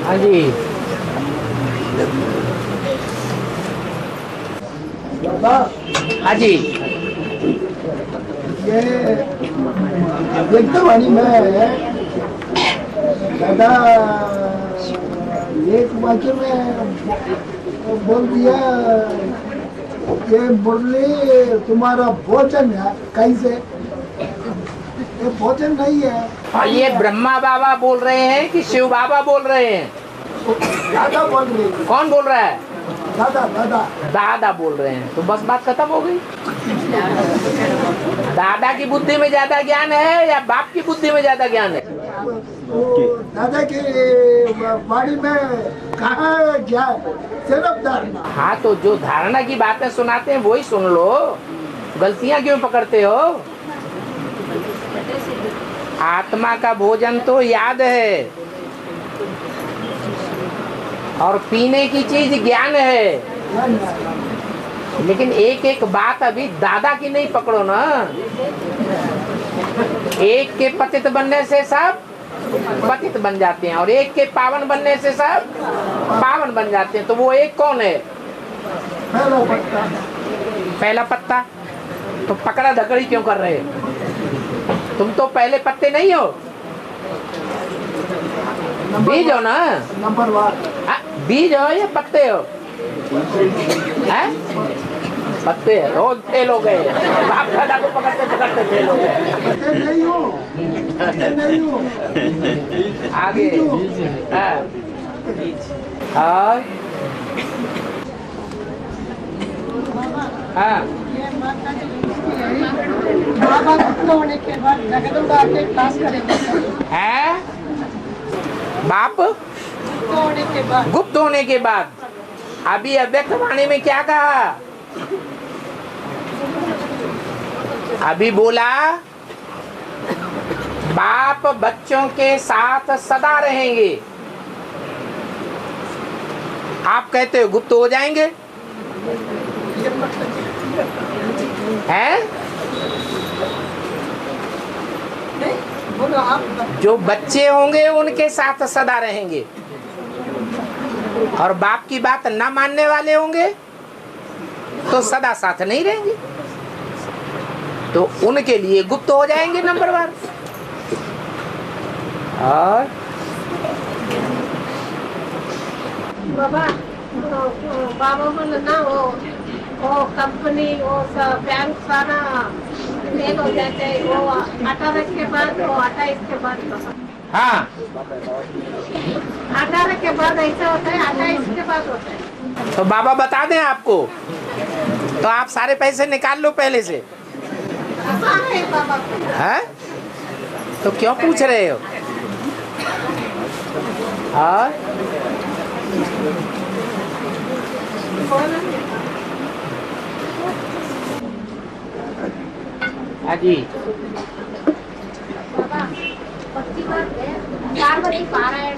हाँ जी। हाँ जी। ये एकदम में दादा एक वाक्य में बोल दिया, ये मुरली तुम्हारा भोजन है। कैसे? ये भोजन नहीं है। और ये ब्रह्मा बाबा बोल रहे हैं कि शिव बाबा बोल रहे हैं? दादा बोल रहे हैं। कौन बोल रहा है? दादा दादा दादा बोल रहे हैं। तो बस बात खत्म हो गई। दादा की बुद्धि में ज्यादा ज्ञान है या बाप की बुद्धि में ज्यादा ज्ञान है? दादा की वाणी में कहा क्या? सिर्फ धारणा। हाँ, तो जो धारणा की बातें सुनाते हैं वही सुन लो। गलतियां क्यों पकड़ते हो? आत्मा का भोजन तो याद है और पीने की चीज ज्ञान है। लेकिन एक एक बात अभी दादा की नहीं पकड़ो ना। एक के पतित बनने से सब पतित बन जाते हैं और एक के पावन बनने से सब पावन बन जाते हैं। तो वो एक कौन है? पहला पत्ता। तो पकड़ा धकड़ी क्यों कर रहे हो? तुम तो पहले पत्ते नहीं हो, बीज हो ना। नंबर 1 बीज हो या पत्ते हो? हैं? पत्ते है। रोज फेल हो गए। बाप दादा को पकड़ते पकड़ते फेल हो गए। नहीं हो, नहीं हो। आगे हाँ हाँ। बाबा गुप्त होने के बाद जगदम्बा के क्लास करेंगे है? बाप गुप्त होने के बाद अभी अव्यक्त वाणी में क्या कहा? अभी बोला बाप बच्चों के साथ सदा रहेंगे। आप कहते हो गुप्त हो जाएंगे? हैं? जो बच्चे होंगे उनके साथ सदा रहेंगे और बाप की बात ना मानने वाले होंगे तो सदा साथ नहीं रहेंगे। तो उनके लिए गुप्त हो जाएंगे नंबर 1। और बाबा बाबा बोले ना वो कंपनी वो बैंक सारा फेल हो जाते हैं। वो 18 के बाद वो 28 के बाद हाँ 18 के बाद ऐसा होता है, 28 के बाद होता है। तो बाबा बता दें आपको, तो आप सारे पैसे निकाल लो पहले से। है बाबा है? तो क्यों पूछ रहे हो? और जी पार्वती पारायण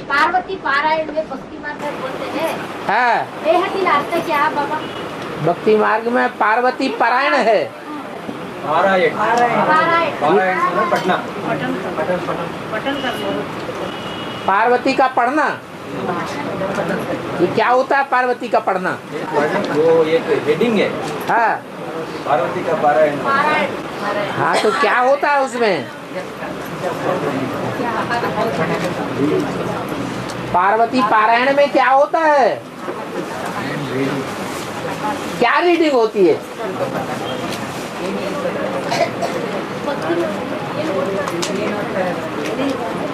पार्वती पारायण में भक्ति मार्ग में बोलते हैं। क्या बाबा? भक्ति मार्ग में पार्वती पारायण है। पार्वती का पढ़ना ये क्या होता है? पार्वती का पढ़ना वो एक हेडिंग है। हाँ पार्वती का पारायण। हाँ, तो क्या होता है उसमें? पार्वती पारायण में क्या होता है? क्या रीडिंग होती है?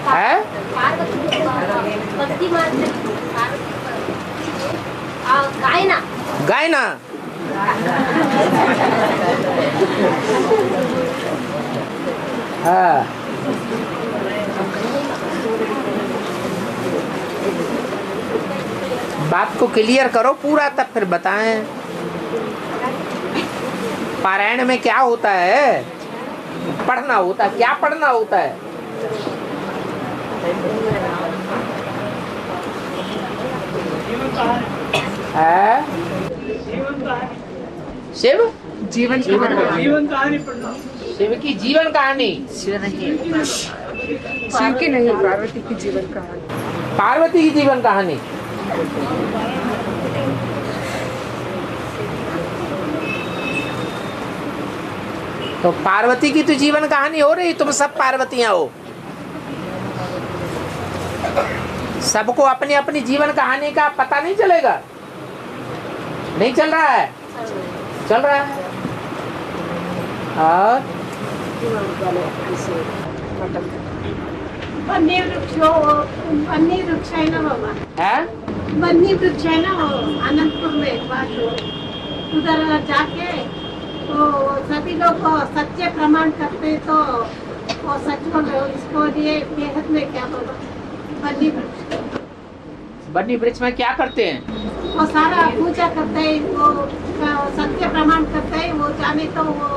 है? गायना गायना। हाँ बात को क्लियर करो पूरा, तब फिर बताएं पारायण में क्या होता है। पढ़ना होता है। क्या पढ़ना होता है? शिव जीवन कहानी शिव की जीवन कहानी। शिव की नहीं, पार्वती की जीवन कहानी। पार्वती की जीवन कहानी। तो पार्वती की तो जीवन कहानी हो रही, तुम सब पार्वतियां हो। सबको अपनी अपनी जीवन कहानी का पता नहीं चलेगा? नहीं चल रहा है? चल रहा है। और बन्नी वृक्ष है ना बाबा, है बन्नी वृक्ष है ना वो अनंतपुर में एक बात हो, उधर जाके तो सभी लोग सच्चे प्रमाण करते तो वो सच बोल रहे हो, इसको लिए बेहद में क्या बोलो। बन्नी वृक्ष, बन्नी वृक्ष में क्या करते हैं? वो सारा पूजा करते हैं, वो सत्य प्रमाण करते हैं, वो जाने तो वो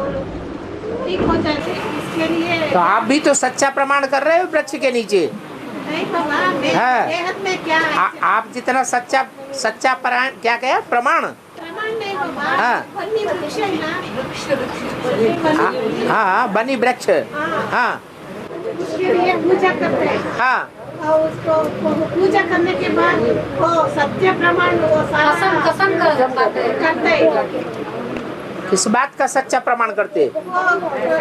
ठीक हो जाते, इसके लिए। तो आप भी तो सच्चा प्रमाण कर रहे हो वृक्ष के नीचे। नहीं बाबा, हाँ। बेहद में क्या है? आप जितना सच्चा प्रमाण, क्या कहा, प्रमाण? प्रमाण नहीं बाबा, हाँ। बन्नी वृक्ष है ना, हाँ, बन्नी वृक्ष। हाँ उसके लिए पूजा करते हैं। हाँ। और उसको पूजा करने के बाद वो सत्य प्रमाण वो सारा कसम करते हैं। किस बात का सच्चा प्रमाण करते? वो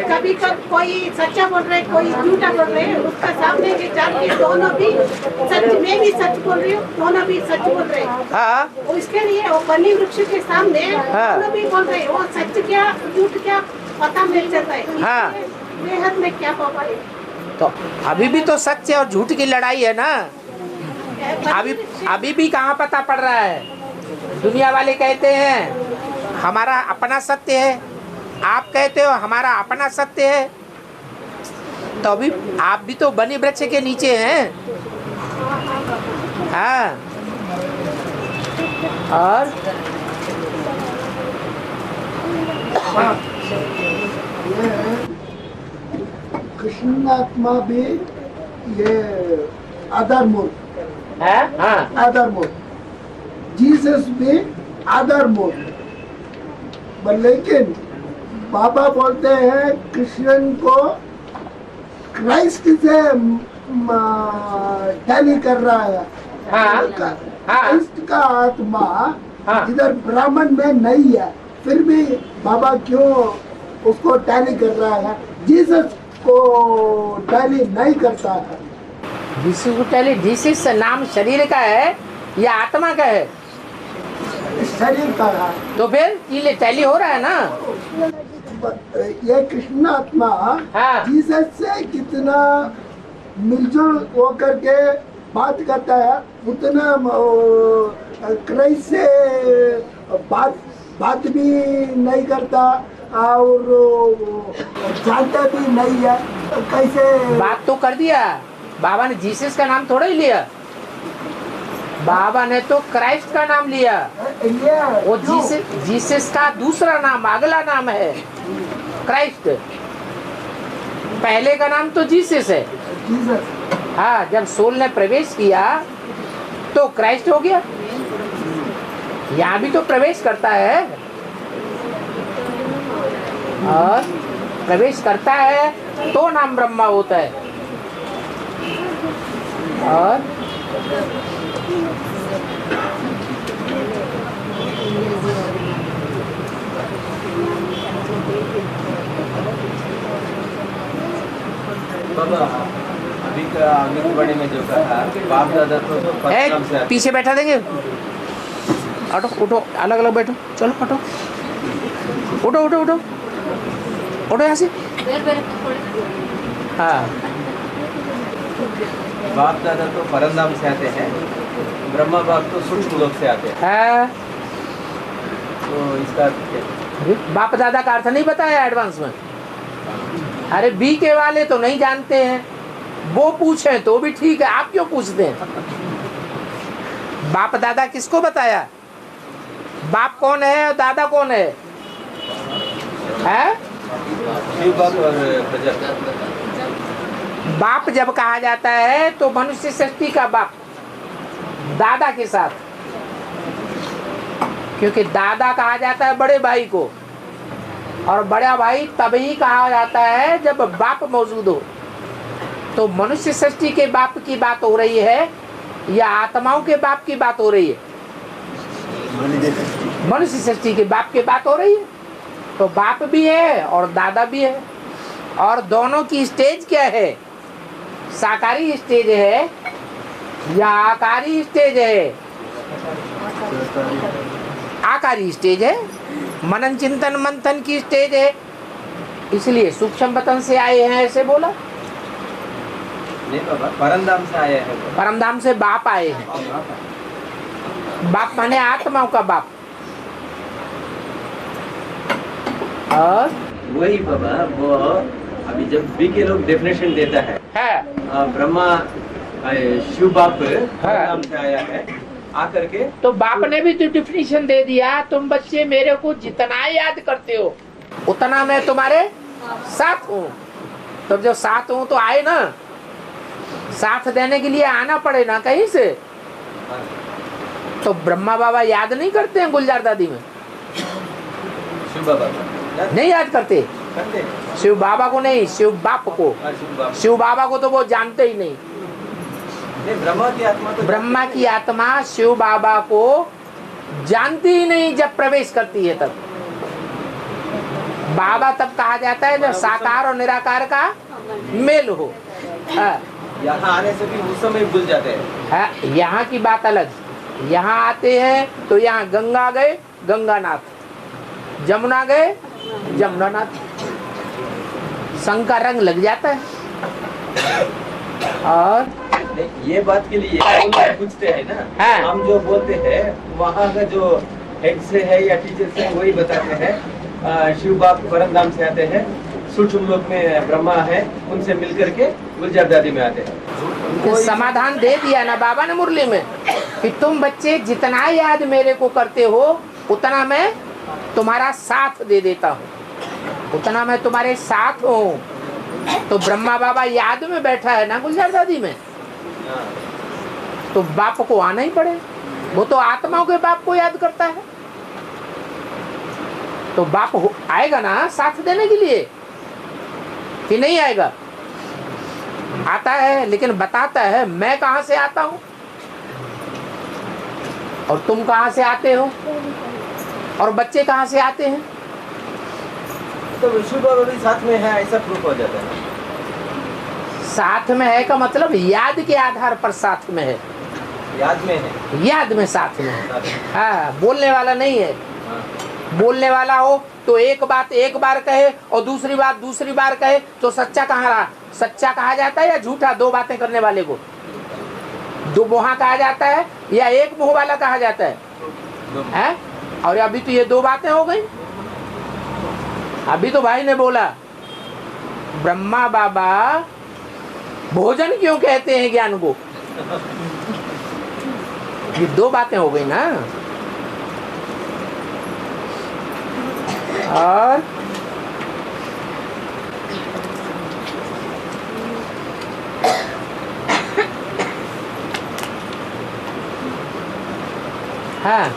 कभी कोई सच्चा बोल रहे, कोई झूठा बोल रहे, उसका सामने के जाके दोनों भी सच, मैं भी सच बोल रही हूँ, दोनों भी सच बोल रहे। हाँ। उसके लिए वो बन्नी वृक्ष के सामने हाँ। दोनों भी बोल रहे, वो सच क्या झूठ क्या पता मिल जाता है। हाँ। बेहद में क्या पापा है। तो अभी भी तो सच और झूठ की लड़ाई है ना। अभी भी कहाँ पता पड़ रहा है? दुनिया वाले कहते हैं हमारा अपना सत्य है, आप कहते हो हमारा अपना सत्य है। तो अभी आप भी तो बन्नी वृक्ष के नीचे हैं। हाँ। और कृष्ण आत्मा भी ये आधार मूर्त है। हाँ। आधार मूर्त, जीसस भी आधार मूर्त। लेकिन बाबा बोलते हैं कृष्ण को क्राइस्ट से टैली कर रहा है। हाँ। क्राइस्ट का आत्मा हाँ। इधर ब्राह्मण में नहीं है, फिर भी बाबा क्यों उसको टैली कर रहा है? जीसस को टैली नहीं करता है। जीसस को टैली, जीसस नाम शरीर का है या आत्मा का है? शरीर का है। तो फिर ये टैली हो रहा है ना। ये कृष्ण आत्मा हाँ। जीसस से कितना मिलजुल होकर के बात करता है, उतना क्राइस्ट से बात भी नहीं करता और जानता भी नहीं है। कैसे बात तो कर दिया बाबा ने, जीसस का नाम थोड़ा ही लिया। बाबा ने तो क्राइस्ट का नाम लिया। ये वो जीसस का दूसरा नाम, अगला नाम है क्राइस्ट। पहले का नाम तो जीसस है। जीसस। हाँ, जब सोल ने प्रवेश किया तो क्राइस्ट हो गया। यहाँ भी तो प्रवेश करता है, और प्रवेश करता है तो नाम ब्रह्मा होता है। और बाबा अभी का आगे के बारे में जो कहा, बाप दादा तो परशुराम से आते। पीछे बैठा देंगे। उठो उठो, अलग अलग बैठो, चलो उठो उठो उठो उठो उठो यहाँ से। हाँ। बाप दादा तो परमधाम से आते हैं, ब्रह्मा बाप तो सूक्ष्म लोक से आते हैं। है। तो इसका क्या? बाप दादा का अर्थ नहीं बताया एडवांस में। अरे बी के वाले तो नहीं जानते हैं, वो पूछे तो भी ठीक है, आप क्यों पूछते हैं? बाप दादा किसको बताया? बाप कौन है और दादा कौन है? शिव बाप और प्रजा। बाप जब कहा जाता है तो मनुष्य सृष्टि का बाप दादा के साथ, क्योंकि दादा कहा जाता है बड़े भाई को, और बड़ा भाई तभी कहा जाता है जब बाप मौजूद हो। तो मनुष्य सृष्टि के बाप की बात हो रही है या आत्माओं के बाप की बात हो रही है? मनुष्य सृष्टि के बाप की बात हो रही है। तो बाप भी है और दादा भी है, और दोनों की स्टेज क्या है? साकारी स्टेज है या आकारी स्टेज है? आकारी स्टेज है। मनन चिंतन मंथन की स्टेज है, इसलिए सूक्ष्म वतन से आए हैं ऐसे बोला। नहीं बाबा, परमधाम से आए हैं। परमधाम से बाप आए हैं। बाप माने आत्माओं का बाप। और वही बाबा, वो अभी जब भी के लोग डेफिनेशन देता है, ब्रह्मा शिव बाप परमधाम से आया है आकर के, तो बाप ने भी तो डिफिनीशन दे दिया, तुम बच्चे मेरे को जितना याद करते हो उतना मैं तुम्हारे साथ हूँ। तो जब साथ हूँ तो आए ना, साथ देने के लिए आना पड़े ना कहीं से। तो ब्रह्मा बाबा याद नहीं करते हैं गुलजार दादी में? शिव बाबा नहीं याद करते? शिव बाबा को नहीं, शिव बाप को। शिव बाबा को तो वो जानते ही नहीं। ब्रह्मा की आत्मा तो ब्रह्मा की आत्मा शिव बाबा को जानती ही नहीं जब प्रवेश करती है तब। बाबा तब कहा जाता है जब साकार और निराकार का मेल हो। यहाँ आने से भी उस समय भूल जाते हैं। यहाँ की बात अलग। यहाँ आते हैं तो यहाँ गंगा गए गंगानाथ, जमुना गए जमुनानाथ, संग का रंग लग जाता है। और ये बात के लिए पूछते हैं ना, हम जो बोलते हैं वहाँ का जो हेड से है या टीचर से वही बताते हैं। शिव बाप परमधाम से आते हैं, सूक्ष्म लोक में ब्रह्मा है, उनसे मिलकर के गुलजार दादी में आते हैं। तो समाधान दे दिया ना बाबा ने मुरली में कि तुम बच्चे जितना याद मेरे को करते हो उतना मैं तुम्हारा साथ दे देता हूँ, उतना मैं तुम्हारे साथ हूँ। तो ब्रह्मा बाबा याद में बैठा है ना गुलजार दादी में, तो बाप को आना ही पड़े। वो तो आत्माओं के बाप को याद करता है, तो बाप आएगा ना साथ देने के लिए कि नहीं आएगा? आता है, लेकिन बताता है मैं कहां से आता हूं और तुम कहां से आते हो और बच्चे कहां से आते हैं। तो शिव बाबा भी साथ में है ऐसा प्रूफ हो जाता है। साथ में है का मतलब याद के आधार पर साथ में है। याद में है, याद में साथ में है। हाँ, बोलने वाला नहीं है। बोलने वाला हो तो एक बात एक बार कहे और दूसरी बात दूसरी बार कहे तो सच्चा कहाँ रहा? सच्चा कहा जाता है या झूठा? दो बातें करने वाले को दो मुहा कहा जाता है या एक मुंह वाला कहा जाता है? और अभी तो ये दो बातें हो गई। अभी तो भाई ने बोला ब्रह्मा बाबा भोजन क्यों कहते हैं ज्ञान को, ये दो बातें हो गई ना। और हाँ,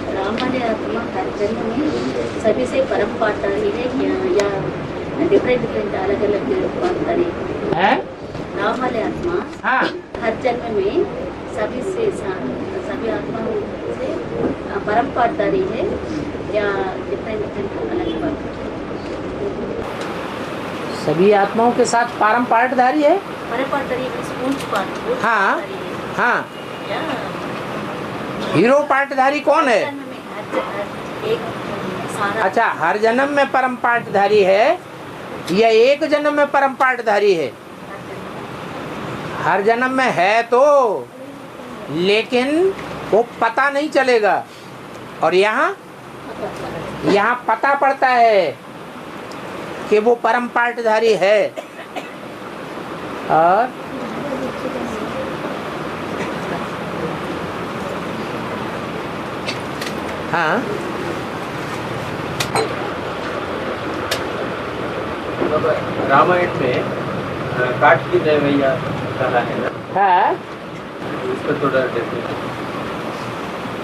राम वाले आत्मा हर जन्म में सभी से परम पाठधारी है या डिफरेंट डिफरेंट अलग अलग पाठधारी है? राम वाले आत्मा हाँ, हर जन्म में सभी आत्माओं से परम पाठधारी है या डिफरेंट डिफरेंट अलग पाठधारी? सभी आत्माओं के साथ परम पाठधारी है। परम पाठधारी ऊंच पाठ। हाँ हाँ, या हीरो पाठधारी कौन है? जन्म में एक सारा। अच्छा, हर जन्म में परम पाठधारी है या एक जन्म में परम पाठधारी है? हर जन्म में है तो, लेकिन वो पता नहीं चलेगा। और यहाँ पता पड़ता है कि वो परम पाठधारी है। और हाँ, रामायण में काट की नैवैया कहा है ना, है इस पर थोड़ा definition।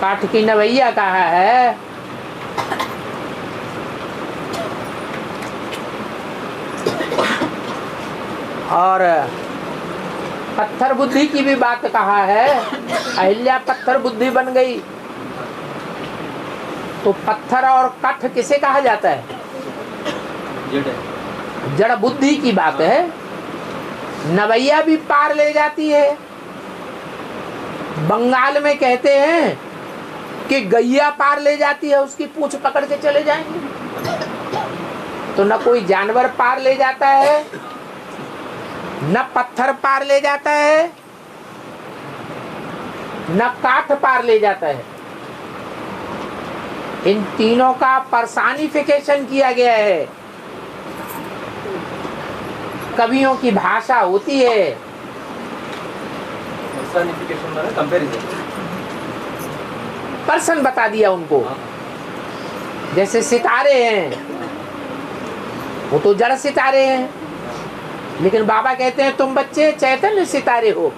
काठ की नवैया कहा है। और पत्थर बुद्धि की भी बात कहा है, अहिल्या पत्थर बुद्धि बन गई। तो पत्थर और काठ किसे कहा जाता है? जड़ बुद्धि की बात है। नवैया भी पार ले जाती है। बंगाल में कहते हैं कि गैया पार ले जाती है, उसकी पूंछ पकड़ के चले जाएंगे। तो न कोई जानवर पार ले जाता है, न पत्थर पार ले जाता है, न काठ पार ले जाता है। इन तीनों का पर्सनिफिकेशन किया गया है। कवियों की भाषा होती है। पर्सनिफिकेशन मतलब कंपैरिजन, पर्सन बता दिया उनको। जैसे सितारे हैं, वो तो जड़ सितारे हैं, लेकिन बाबा कहते हैं तुम बच्चे चैतन्य सितारे हो।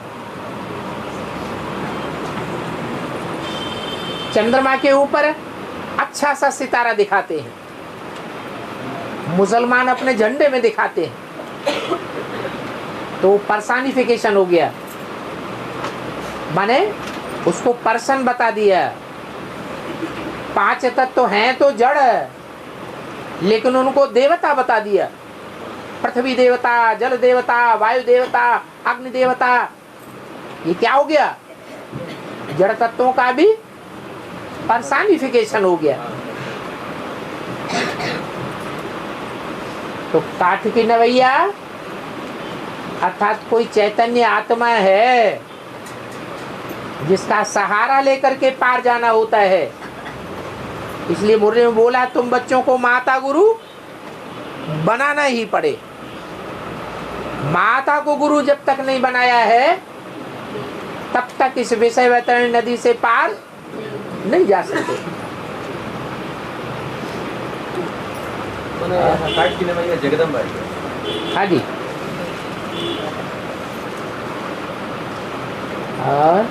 चंद्रमा के ऊपर अच्छा सा सितारा दिखाते हैं, मुसलमान अपने झंडे में दिखाते हैं। तो पर्सनिफिकेशन हो गया, माने उसको पर्सन बता दिया। 5 तत्व हैं तो जड़ है, लेकिन उनको देवता बता दिया। पृथ्वी देवता, जल देवता, वायु देवता, अग्नि देवता। ये क्या हो गया? जड़ तत्वों का भी पर्सनिफिकेशन हो गया। तो काठ की नवैया अर्थात कोई चैतन्य आत्मा है जिसका सहारा लेकर के पार जाना होता है। इसलिए मुरली में बोला तुम बच्चों को माता गुरु बनाना ही पड़े। माता को गुरु जब तक नहीं बनाया है तब तक इस विषय वैतरणी नदी से पार नहीं जा सकते। काट की नवैया जगदम्बा है। हाँ जी। और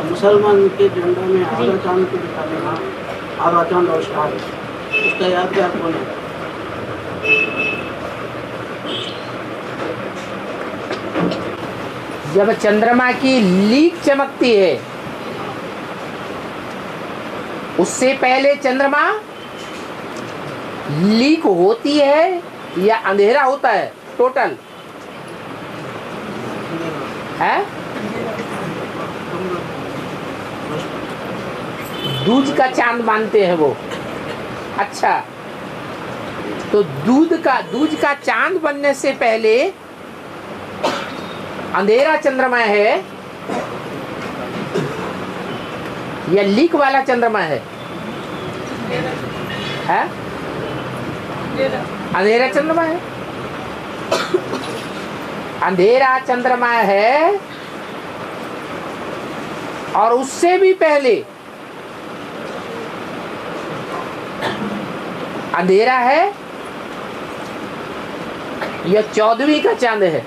मुसलमान के झंडा में आधा चांद को दिखा देना, आधा चांद और स्टार, उसका यादगार कौन है? जब चंद्रमा की लीक चमकती है, उससे पहले चंद्रमा लीक होती है या अंधेरा होता है? टोटल है। दूध का चांद मानते हैं वो। अच्छा, तो दूध का चांद बनने से पहले अंधेरा चंद्रमा है या लीक वाला चंद्रमा है? अंधेरा चंद्रमा है। अंधेरा चंद्रमा है और उससे भी पहले अंधेरा है या 14वीं का चांद है?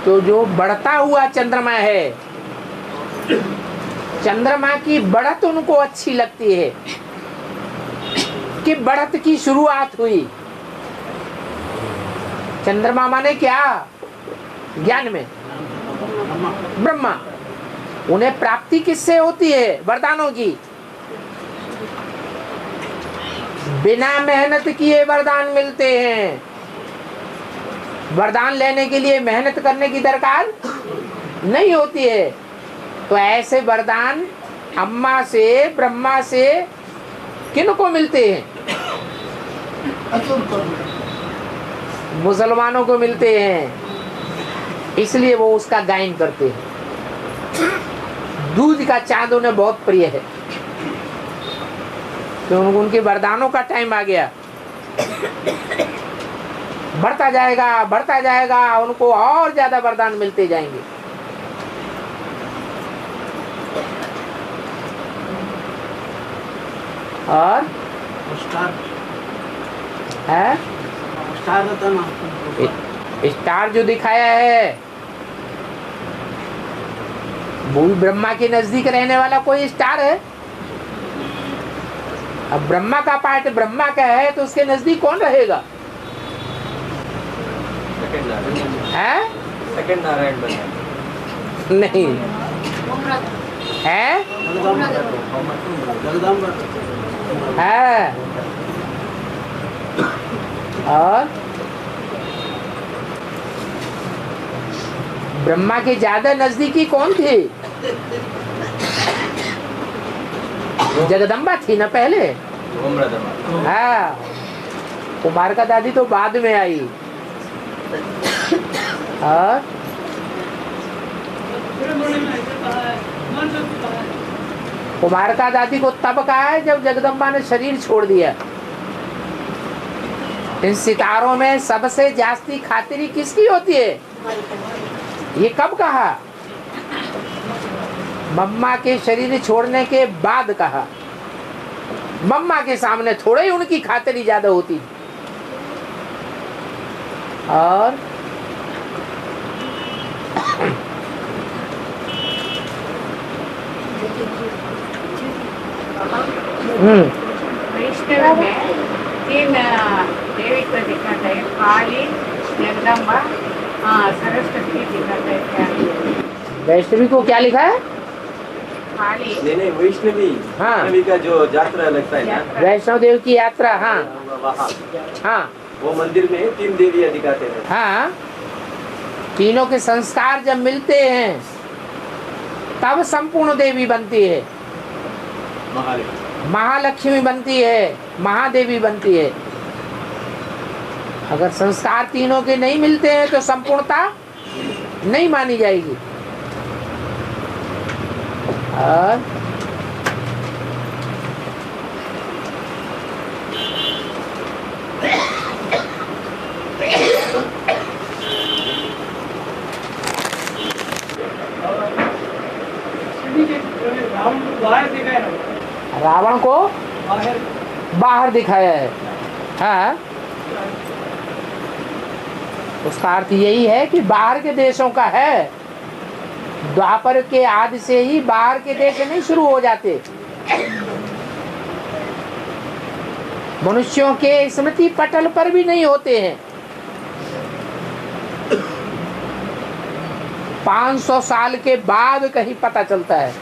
तो जो बढ़ता हुआ चंद्रमा है, चंद्रमा की बढ़त उनको अच्छी लगती है कि बढ़त की शुरुआत हुई। चंद्रमा माने क्या? ज्ञान में ब्रह्मा। उन्हें प्राप्ति किससे होती है? वरदानों की। बिना मेहनत किए वरदान मिलते हैं। वरदान लेने के लिए मेहनत करने की दरकार नहीं होती है। तो ऐसे वरदान अम्मा से, ब्रह्मा से किनको मिलते हैं? मुसलमानों को मिलते हैं। इसलिए वो उसका गायन करते हैं। दूध का चांद उन्हें बहुत प्रिय है, तो उनके वरदानों का टाइम आ गया। बढ़ता जाएगा, उनको और ज्यादा वरदान मिलते जाएंगे। और स्टार है स्टार रहता ना, स्टार जो दिखाया है वो भी ब्रह्मा के नजदीक रहने वाला कोई स्टार है। अब ब्रह्मा का पार्ट ब्रह्मा का है तो उसके नजदीक कौन रहेगा? है? सेकंड नारायण बना नहीं है, है। और ब्रह्मा के ज्यादा नजदीकी कौन थे? जगदम्बा थी ना पहले। हाँ, कुमार का दादी तो बाद में आई। और कुमार का दादी को तब कहा है जब जगदम्बा ने शरीर छोड़ दिया। इन सितारों में सबसे जास्ती खातिरी किसकी होती है? ये कब कहा? मम्मा के शरीर छोड़ने के बाद कहा। मम्मा के सामने थोड़े ही उनकी खातिरी ज्यादा होती। और वैष्णव में 3 देवी को दिखाता है, काली, जगदम्बा, सरस्वती दिखाता है। क्या वैष्णवी को क्या लिखा है? काली। नहीं वैष्णवी, हाँ। वैष्णवी का जो यात्रा लगता है ना, वैष्णव देव की यात्रा। हाँ वहाँ हाँ वो मंदिर में 3 देवियाँ दिखाते हैं। हाँ, तीनों के संस्कार जब मिलते हैं तब संपूर्ण देवी बनती है, महालक्ष्मी बनती है, महादेवी बनती है। अगर संस्कार तीनों के नहीं मिलते हैं तो संपूर्णता नहीं मानी जाएगी। और रावण को बाहर दिखाया है। हाँ, उसका अर्थ यही है कि बाहर के देशों का है। द्वापर के आदि से ही बाहर के देश नहीं शुरू हो जाते। मनुष्यों के स्मृति पटल पर भी नहीं होते हैं। 500 साल के बाद कहीं पता चलता है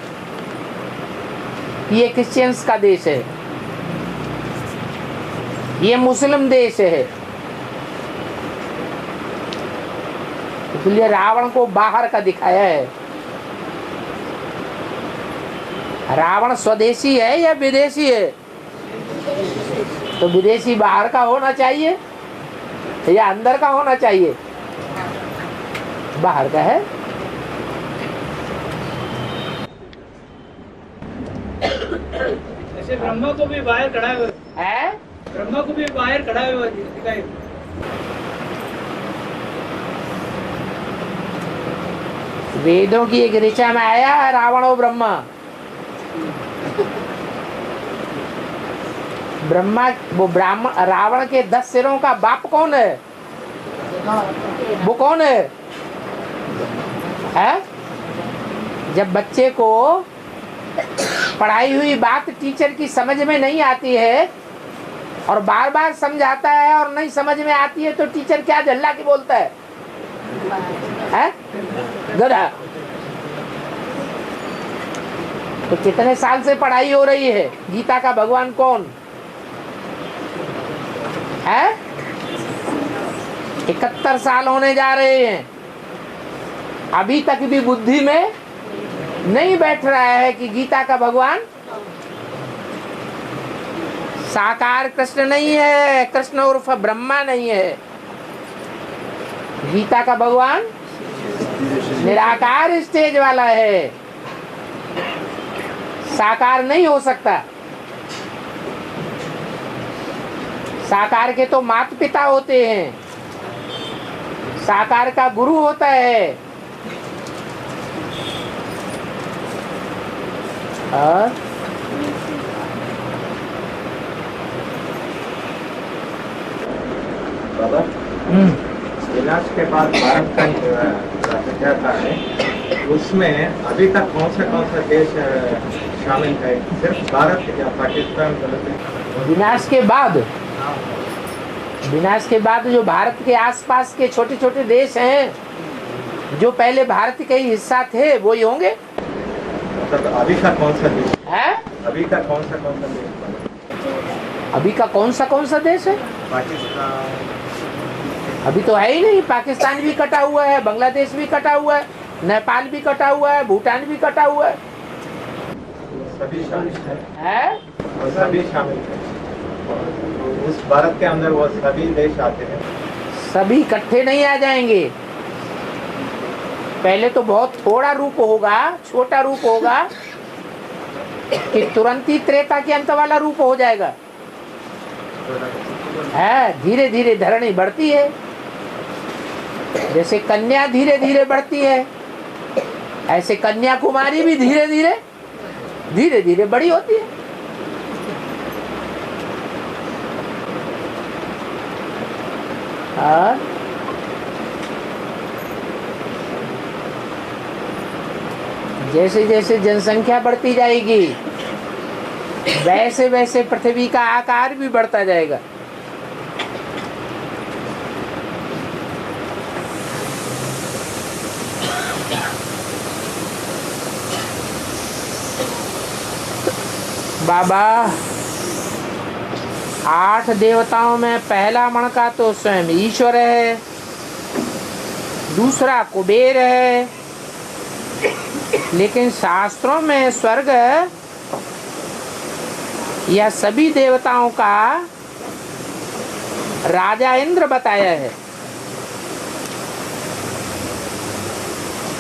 ये क्रिश्चियंस का देश है, ये मुस्लिम देश है। इसलिए रावण को बाहर का दिखाया है। रावण स्वदेशी है या विदेशी है? तो विदेशी बाहर का होना चाहिए या अंदर का होना चाहिए? बाहर का है। ऐसे ब्रह्मा को भी बाहर खड़ा है, ब्रह्मा को भी बाहर खड़ा हुआ दिखाई। वेदों की एक ऋचा में आया है रावण और ब्रह्मा। ब्रह्मा वो ब्राह्मण रावण के 10 सिरों का बाप कौन है? वो कौन है? है? जब बच्चे को पढ़ाई हुई बात टीचर की समझ में नहीं आती है और बार बार समझाता है और नहीं समझ में आती है तो टीचर क्या झल्ला के बोलता है? गधा। तो कितने साल से पढ़ाई हो रही है? गीता का भगवान कौन है? 71 साल होने जा रहे हैं, अभी तक भी बुद्धि में नहीं बैठ रहा है कि गीता का भगवान साकार कृष्ण नहीं है, कृष्ण उर्फ ब्रह्मा नहीं है। गीता का भगवान निराकार स्टेज वाला है, साकार नहीं हो सकता। साकार के तो माता पिता होते हैं, साकार का गुरु होता है। और बाबा विनाश के बाद भारत का जो जाता है उसमें अभी तक कौन सा देश शामिल है? सिर्फ भारत या पाकिस्तान? विनाश के बाद जो भारत के आसपास के छोटे छोटे देश हैं जो पहले भारत के ही हिस्सा थे वही होंगे। मतलब अभी का कौन सा देश है? अभी का कौन सा देश? अभी का कौन सा देश है? पाकिस्तान अभी तो है ही नहीं। पाकिस्तान भी कटा हुआ है, बांग्लादेश भी कटा हुआ है, नेपाल भी कटा हुआ है, भूटान भी कटा हुआ है। सभी शामिल है? वो सभी शामिल है उस भारत के अंदर, वो सभी देश आते हैं। सभी इकट्ठे नहीं आ जाएंगे। पहले तो बहुत थोड़ा रूप होगा, छोटा रूप होगा कि तुरंत ही त्रेता के अंत वाला रूप हो जाएगा। है, धीरे धीरे धरणी बढ़ती है, जैसे कन्या धीरे धीरे बढ़ती है ऐसे कन्याकुमारी भी धीरे धीरे बड़ी होती है। और जैसे जैसे जनसंख्या बढ़ती जाएगी वैसे वैसे पृथ्वी का आकार भी बढ़ता जाएगा। बाबा 8 देवताओं में पहला मणका तो स्वयं ईश्वर है, दूसरा कुबेर है, लेकिन शास्त्रों में स्वर्ग यह सभी देवताओं का राजा इंद्र बताया है।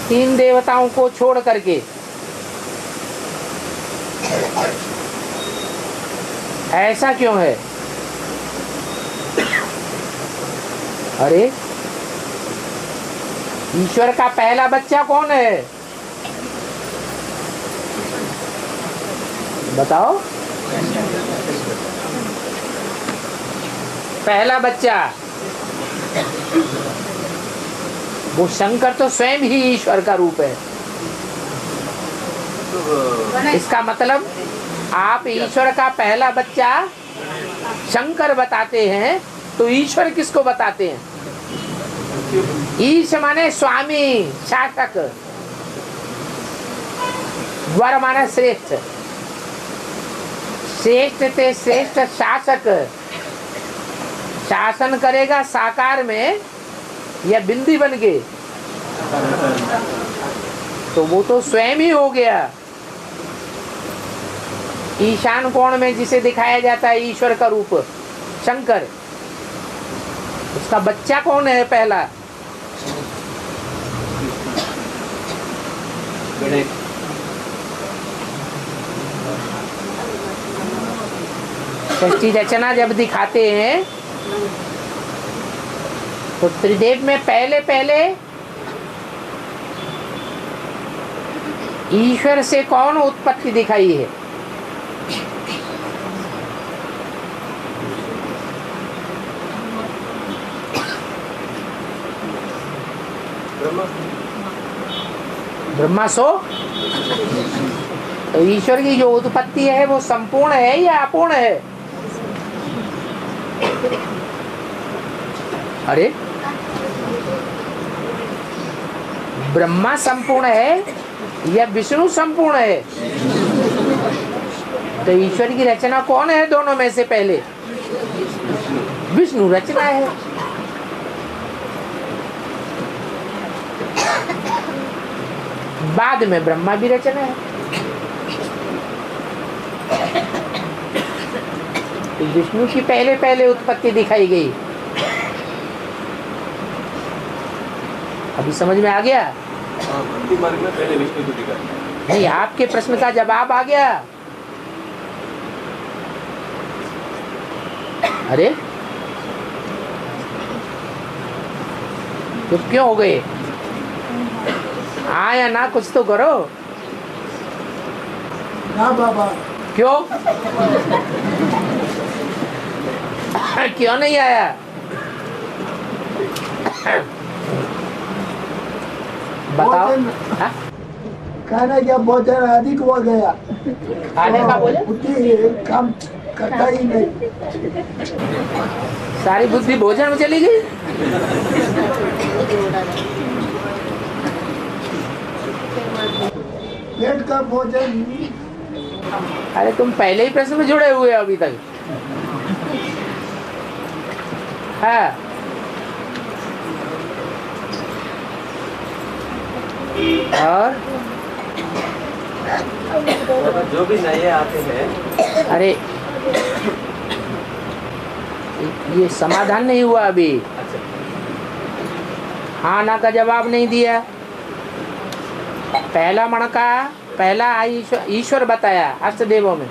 3 देवताओं को छोड़ करके। ऐसा क्यों है? अरे ईश्वर का पहला बच्चा कौन है बताओ? पहला बच्चा वो शंकर तो स्वयं ही ईश्वर का रूप है। इसका मतलब आप ईश्वर का पहला बच्चा शंकर बताते हैं तो ईश्वर किसको बताते हैं? ईश माने स्वामी, शासक, वर माने श्रेष्ठ, श्रेष्ठ ते श्रेष्ठ शासक। शासन करेगा साकार में या बिंदी बन के, तो वो तो स्वयं ही हो गया। ईशान कोण में जिसे दिखाया जाता है ईश्वर का रूप शंकर, उसका बच्चा कौन है पहला? षष्ठी रचना जब दिखाते हैं तो त्रिदेव में पहले पहले ईश्वर से कौन उत्पत्ति दिखाई है? ब्रह्मा सो। तो ईश्वर की जो उत्पत्ति है वो संपूर्ण है या अपूर्ण है? अरे ब्रह्मा संपूर्ण है या विष्णु संपूर्ण है? तो ईश्वर की रचना कौन है दोनों में से पहले? विष्णु रचना है। बाद में ब्रह्मा भी रचना है। तो विष्णु की पहले पहले उत्पत्ति दिखाई गई। अभी समझ में आ गया? मार्ग में पहले विष्णु को दिखा। नहीं, आपके प्रश्न का जवाब आ गया। अरे चुप क्यों हो गए? हाँ या ना कुछ तो करो। ना बाबा। क्यों? क्यों नहीं आया? बताओ। भोजन हाँ? खाने का भोजन अधिक हो गया, खाने का भोजन उतनी काम करता ही नहीं। सारी बुद्धि भोजन में चली गई। पेट का भोजन। अरे तुम पहले ही प्रश्न में जुड़े हुए हो अभी तक। हाँ और जो भी नए आते हैं, अरे ये समाधान नहीं हुआ अभी। हाँ ना का जवाब नहीं दिया। पहला मणका, पहला ईश्वर बताया अष्टदेवों में,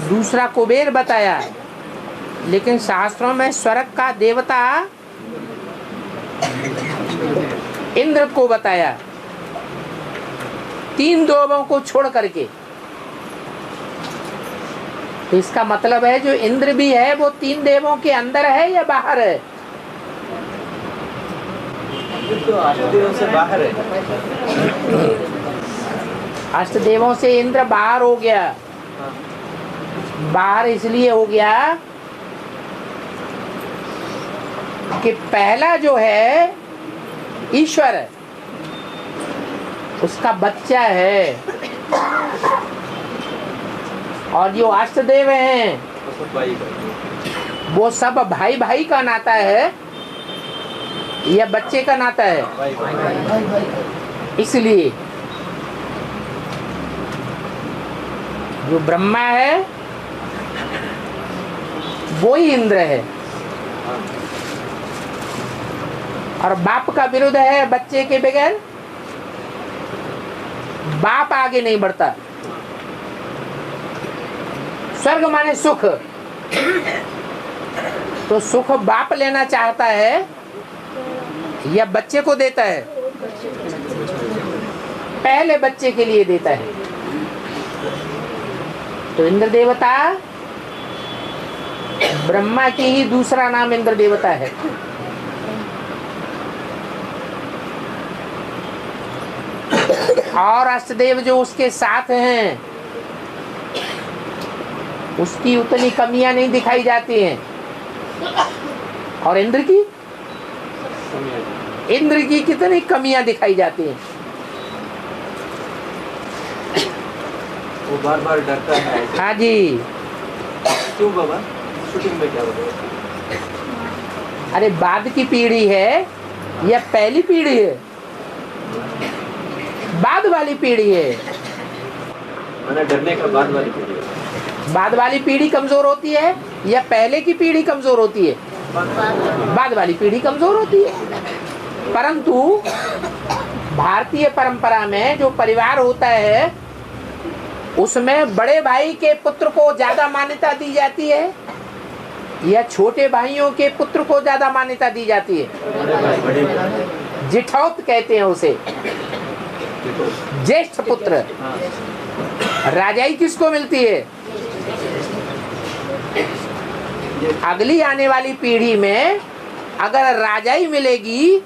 दूसरा कुबेर बताया, लेकिन शास्त्रों में स्वर्ग का देवता इंद्र को बताया, 3 देवों को छोड़ करके। तो इसका मतलब है जो इंद्र भी है वो 3 देवों के अंदर है या बाहर है? तो अष्टदेवों से बाहर है। अष्टदेवों से इंद्र बाहर हो गया। बाहर इसलिए हो गया कि पहला जो है ईश्वर, उसका बच्चा है, और जो अष्टदेव हैं वो सब भाई भाई का नाता है या बच्चे का नाता है? इसलिए जो ब्रह्मा है वो ही इंद्र है, और बाप का विरुद्ध है बच्चे के बगैर बाप आगे नहीं बढ़ता। स्वर्ग माने सुख, तो सुख बाप लेना चाहता है या बच्चे को देता है? पहले बच्चे के लिए देता है। तो इंद्र देवता ब्रह्मा की ही दूसरा नाम इंद्र देवता है। और अष्टदेव जो उसके साथ हैं उसकी उतनी कमियां नहीं दिखाई जाती हैं। और इंद्र की कितनी कमियां दिखाई जाती हैं। वो बार बार डरता है। हाँ जी। क्यों बाबा? शूटिंग में क्या होता है? अरे बाद की पीढ़ी है या पहली पीढ़ी है? बाद वाली पीढ़ी है। मैंने डरने का बाद वाली पीढ़ी है। बाद वाली पीढ़ी कमजोर होती है या पहले की पीढ़ी कमजोर होती है? बाद वाली पीढ़ी कमजोर होती है। परंतु भारतीय परंपरा में जो परिवार होता है उसमें बड़े भाई के पुत्र को ज्यादा मान्यता दी जाती है या छोटे भाइयों के पुत्र को ज्यादा मान्यता दी जाती है? जिठौत कहते हैं उसे, ज्येष्ठ पुत्र। राजाई किसको मिलती है? अगली आने वाली पीढ़ी में अगर राजाई मिलेगी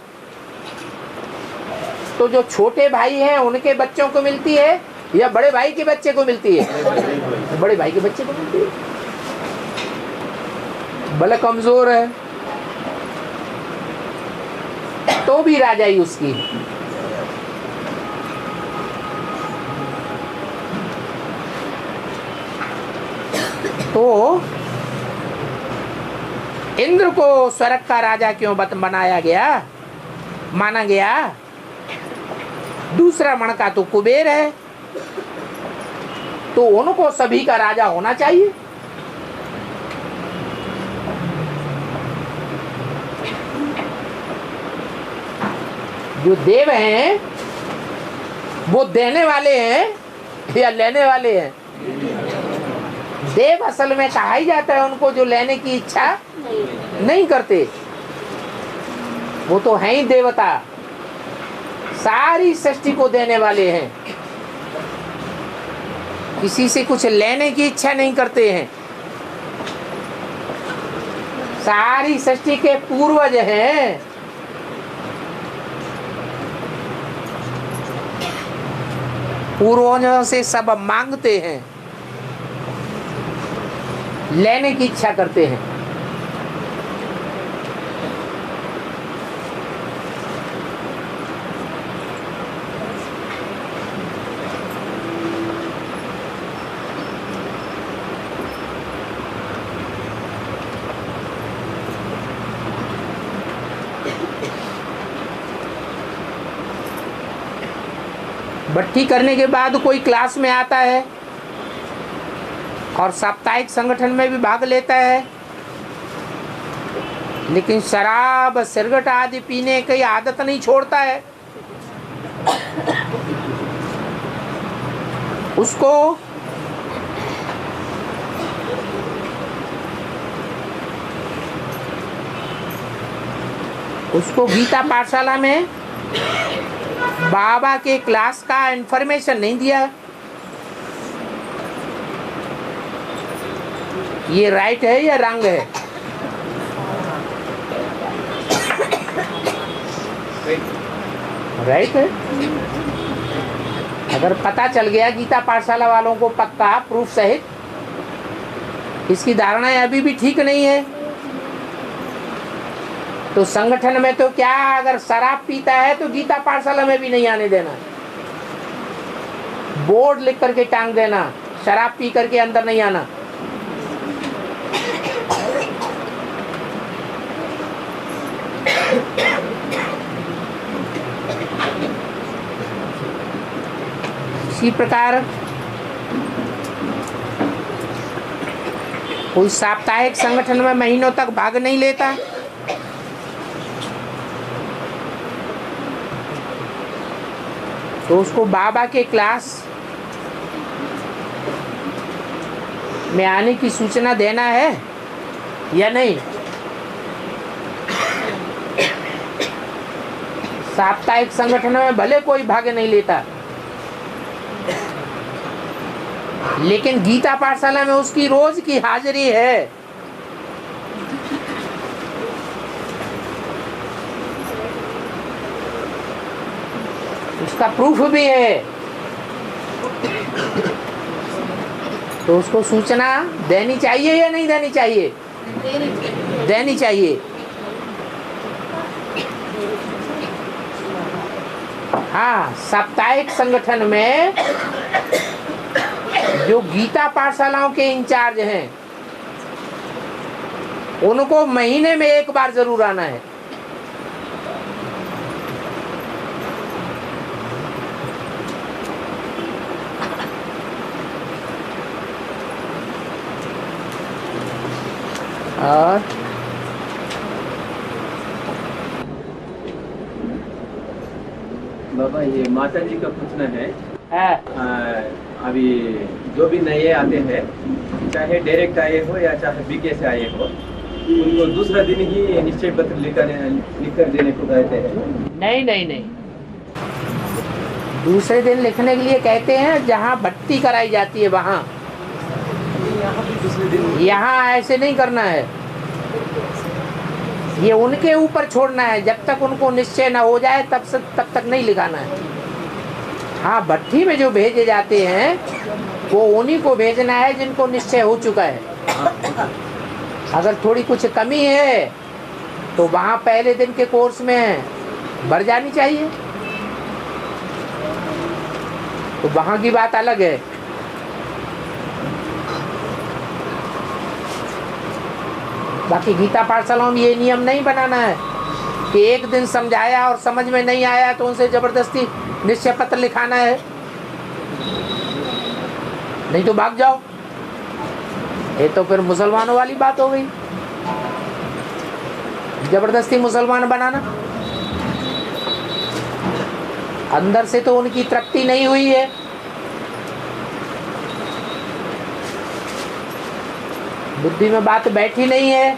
तो जो छोटे भाई हैं उनके बच्चों को मिलती है या बड़े भाई के बच्चे को मिलती है? बड़े भाई के बच्चे को मिलती है। भले कमजोर है तो भी राजाई उसकी। तो इंद्र को स्वर्ग का राजा क्यों बनाया गया, माना गया? दूसरा मणका तो कुबेर है, तो उनको सभी का राजा होना चाहिए। जो देव हैं वो देने वाले हैं या लेने वाले हैं? देव असल में कहा ही जाता है उनको जो लेने की इच्छा नहीं करते, वो तो हैं ही देवता, सारी सृष्टि को देने वाले हैं, किसी से कुछ लेने की इच्छा नहीं करते हैं। सारी सृष्टि के पूर्वज हैं। पूर्वजों से सब मांगते हैं, लेने की इच्छा करते हैं। भट्टी करने के बाद कोई क्लास में आता है और साप्ताहिक संगठन में भी भाग लेता है, लेकिन शराब सिगरेट आदि पीने की आदत नहीं छोड़ता है। उसको गीता पाठशाला में बाबा के क्लास का इंफॉर्मेशन नहीं दिया। ये राइट है या रंग है? राइट है। अगर पता चल गया गीता पाठशाला वालों को पक्का प्रूफ सहित, इसकी धारणाएं अभी भी ठीक नहीं है, तो संगठन में तो क्या, अगर शराब पीता है तो गीता पाठशाला में भी नहीं आने देना, बोर्ड लिख करके टांग देना, शराब पी करके अंदर नहीं आना। इसी प्रकार कोई साप्ताहिक संगठन में महीनों तक भाग नहीं लेता, तो उसको बाबा के क्लास में आने की सूचना देना है या नहीं? साप्ताहिक संगठन में भले कोई भाग नहीं लेता, लेकिन गीता पाठशाला में उसकी रोज की हाजिरी है। उसका प्रूफ भी है, तो उसको सूचना देनी चाहिए या नहीं देनी चाहिए? देनी चाहिए। हाँ, साप्ताहिक संगठन में जो गीता पाठशालाओं के इंचार्ज हैं, उनको महीने में एक बार जरूर आना है। और बाबा, ये माता जी का पूछना है, अभी जो भी नए आते हैं, चाहे डायरेक्ट आए हो या चाहे बीके से आए हो, उनको दूसरा दिन ही निश्चय पत्र लिख कर देने को कहते हैं। नहीं, दूसरे दिन लिखने के लिए कहते हैं जहाँ भट्टी कराई जाती है वहाँ। यहाँ ऐसे नहीं करना है, ये उनके ऊपर छोड़ना है। जब तक उनको निश्चय न हो जाए तब तक नहीं लिखाना है। हाँ, भट्टी में जो भेजे जाते हैं वो उन्हीं को भेजना है जिनको निश्चय हो चुका है। अगर थोड़ी कुछ कमी है तो वहाँ पहले दिन के कोर्स में भर जानी चाहिए, तो वहाँ की बात अलग है। बाकी गीता पाठशालाओं में ये नियम नहीं बनाना है कि एक दिन समझाया और समझ में नहीं आया तो उनसे जबरदस्ती निश्चय पत्र लिखाना है, नहीं तो भाग जाओ। ये तो फिर मुसलमानों वाली बात हो गई, जबरदस्ती मुसलमान बनाना। अंदर से तो उनकी तृप्ति नहीं हुई है, बुद्धि में बात बैठी नहीं है,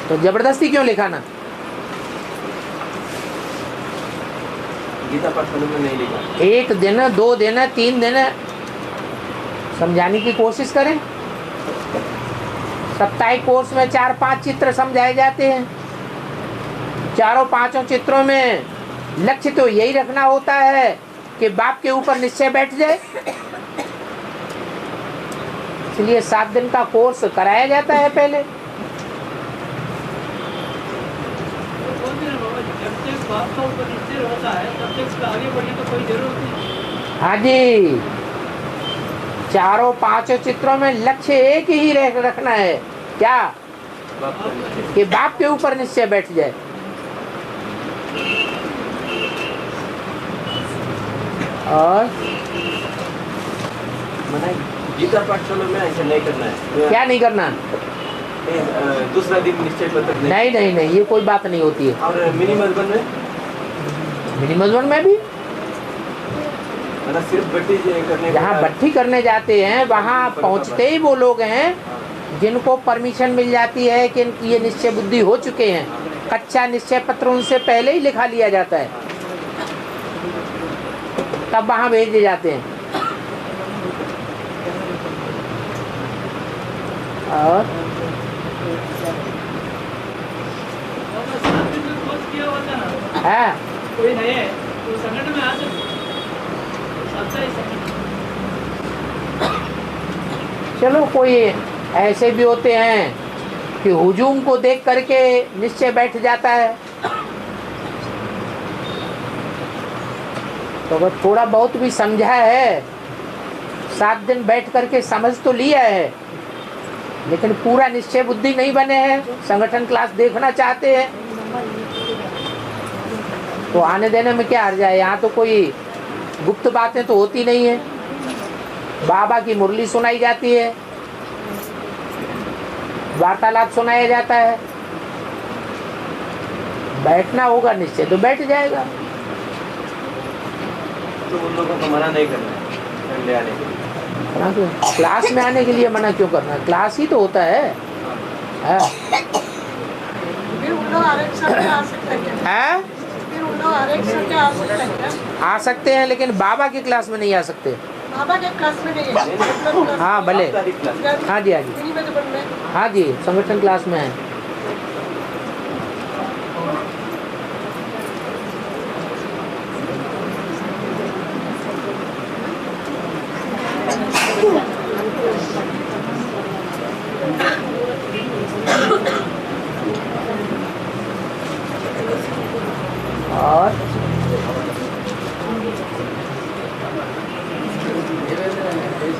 तो जबरदस्ती क्यों लिखाना? गीता पाठशाला में नहीं लिखा। 1 दिन, 2 दिन, 3 दिन समझाने की कोशिश करें। साप्ताहिक कोर्स में 4-5 चित्र समझाए जाते हैं। 4-5 चित्रों में लक्ष्य तो यही रखना होता है कि बाप के ऊपर निश्चय बैठ जाए। इसलिए 7 दिन का कोर्स कराया जाता है पहले। हाँ जी, चारों 5 चित्रों में लक्ष्य एक ही रखना है, क्या? कि बाप के ऊपर निश्चय बैठ जाए। और गीता पाठशाला में ऐसा नहीं करना है। क्या नहीं करना? दूसरा दिन निश्चय पत्र नहीं नहीं नहीं, ये कोई बात नहीं होती है। और मिनिमल में, मिनिमल में भी सिर्फ भट्टी करने, जहाँ भट्टी करने जाते हैं वहाँ पहुँचते ही वो लोग हैं जिनको परमिशन मिल जाती है कि ये निश्चय बुद्धि हो चुके हैं। कच्चा निश्चय पत्र उनसे पहले ही लिखा लिया जाता है, तब वहाँ भेजे जाते हैं। और है कोई नहीं है तो संगठन में आ सकते। चलो, कोई ऐसे भी होते हैं कि हुजूम को देख करके निश्चय बैठ जाता है, तो अगर थोड़ा बहुत भी समझा है, 7 दिन बैठ करके समझ तो लिया है, लेकिन पूरा निश्चय बुद्धि नहीं बने हैं, संगठन क्लास देखना चाहते हैं, तो आने देने में क्या हर्ज है। यहाँ तो कोई गुप्त बातें तो होती नहीं है, बाबा की मुरली सुनाई जाती है, वार्तालाप सुनाया जाता है। बैठना होगा निश्चय तो बैठ जाएगा। तो उन लोगों को मना नहीं करना है संडे आने के लिए। मना क्यों? क्लास में आने के लिए मना क्यों करना? क्लास ही तो होता है। फिर उन लोग आरक्षण में आ सकते हैं। फिर उन लोग आरक्षण में आ सकते हैं। आ सकते हैं, लेकिन बाबा की क्लास में नहीं आ सकते। बाबा के क्लास में नहीं है। हाँ भले, हाँ जी, हाँ जी, हाँ जी, संगठन क्लास में है। और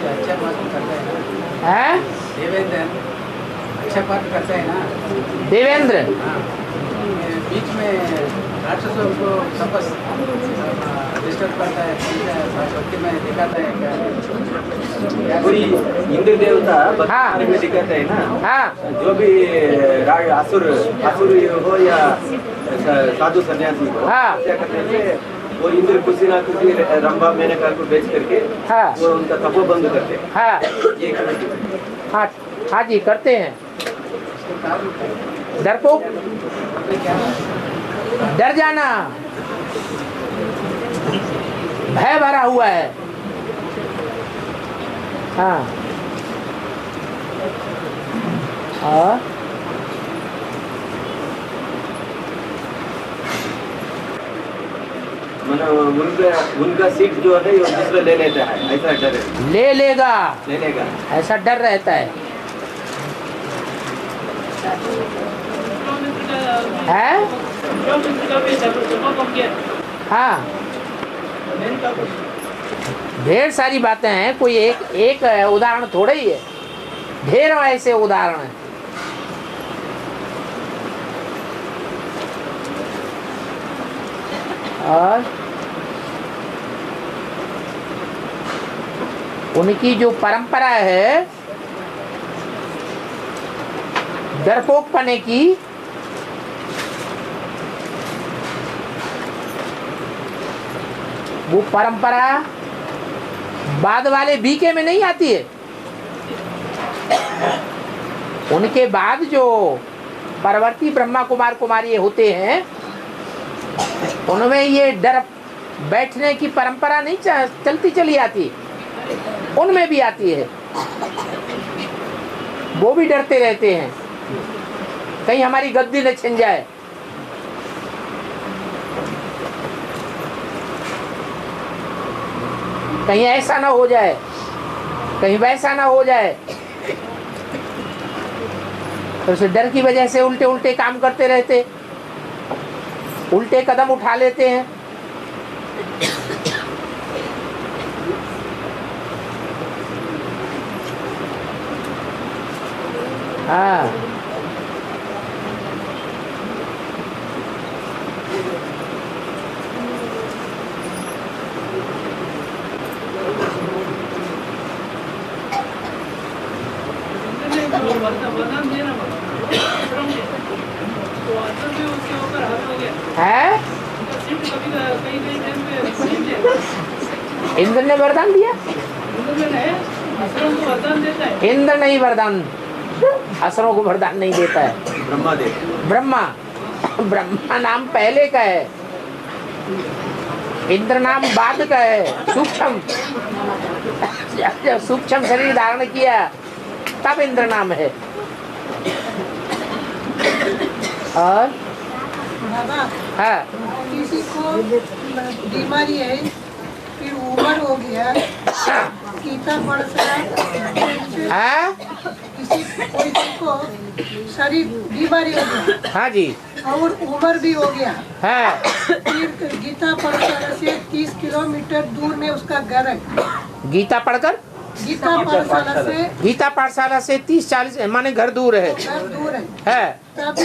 अच्छा पाठ करता है ना है देवेंद्र, अच्छा पाठ करता है ना देवेंद्र। बीच में राक्षसों को तपस डिस्टर्ब करता है, भक्ति में दिखाता है क्या? कोई हिंदू देवता हाँ। में दिखाते हैं ना। हाँ, जो भी असुर हो या साधु सन्यासी हो, हाँ। क्या करते हैं वो इंद्र खुशी ना खुशी रंभा मेनका को बेच करके हाँ। वो उनका तपो बंद करते हैं। हाँ, ये हाँ, हाँ जी, करते हैं। डरपोक, डर जाना, भय भरा हुआ है। हाँ, और उनका सीट जो है वो दूसरा ले लेता है, ऐसा डर है। ले लेगा, ऐसा डर रहता है। हाँ, ढेर सारी बातें हैं, कोई एक उदाहरण थोड़ा ही है, ढेर ऐसे उदाहरण हैं। और उनकी जो परंपरा है डरपोक पने की, वो परंपरा बाद वाले बीके में नहीं आती है। उनके बाद जो परवर्ती ब्रह्मा कुमार कुमारी होते हैं उनमें ये डर बैठने की परंपरा नहीं चलती चली आती, उनमें भी आती है। वो भी डरते रहते हैं कहीं हमारी गद्दी न छिन जाए। कहीं ऐसा ना हो जाए, कहीं वैसा ना हो जाए, तो उसे डर की वजह से उल्टे उल्टे काम करते रहते, उल्टे कदम उठा लेते हैं। हाँ, है इंद्र ने वरदान दिया? इंद्र नहीं वरदान, असुरों को वरदान नहीं देता है, ब्रह्मा दे। ब्रह्मा। ब्रह्मा नाम पहले का है, इंद्र नाम बाद का है, सूक्ष्म। जब सूक्ष्म शरीर धारण किया तब इंद्र नाम है। और हाँ, किसी को बीमारी है, फिर उम्र हो गया, गीता पढ़ हाँ, किसी को शरीर बीमारी हो गया, हाँ जी, और उम्र भी हो गया, हाँ, फिर गीता पाठशाला से 30 किलोमीटर दूर में उसका घर है। गीता पढ़कर गीता पाठशाला से 30-40 माने घर दूर है, घर दूर है। तभी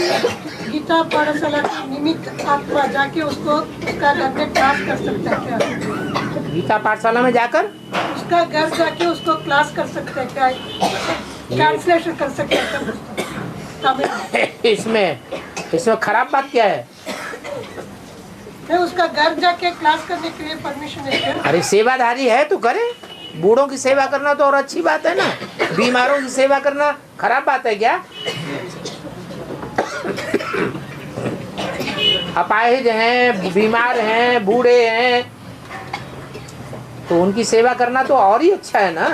गीता पाठशाला के निमित्त आत्मा जाके उसको उसका घर में क्लास कर सकता है क्या? गीता पाठशाला में जाकर उसका घर जाके उसको क्लास कर सकते हैं क्या? ट्रांसलेशन कर सकते हैं तमिल। इसमें खराब बात क्या है? मैं उसका घर जाके क्लास करने के लिए परमिशन है क्या? अरे सेवाधारी है तो करे, बूढ़ों की सेवा करना तो और अच्छी बात है ना, बीमारों की सेवा करना खराब बात है क्या? अपाहिज हैं, बीमार हैं, बूढ़े हैं, तो उनकी सेवा करना तो और ही अच्छा है ना।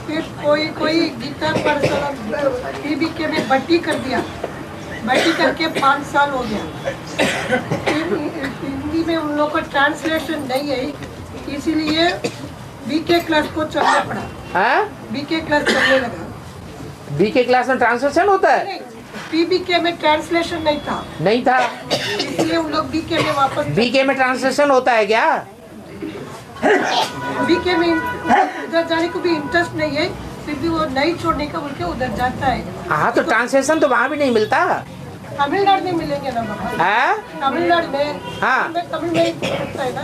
फिर कोई गीता पाठशाला PBK में भर्ती कर दिया, भर्ती करके 5 साल हो गया, फिर हिंदी में उन लोगों को ट्रांसलेशन नहीं है, इसीलिए BK क्लास को चलना पड़ा। हाँ? BK क्लास चलने लगा। BK क्लास में ट्रांसलेशन होता है? PBK में ट्रांसलेशन नहीं था। नहीं था, इसलिए उन लोग BK में वापस। BK में ट्रांसलेशन होता है क्या? BK में उधर जाने को भी इंटरेस्ट नहीं है, फिर भी वो नहीं छोड़ने का बोल के उधर जाता है। हाँ, तो ट्रांसलेशन तो वहाँ भी नहीं मिलता। तमिलनाडु में मिलेंगे ना बाबा। हाँ? तमिलनाडु में। हाँ। तमिल में ही छपता है ना।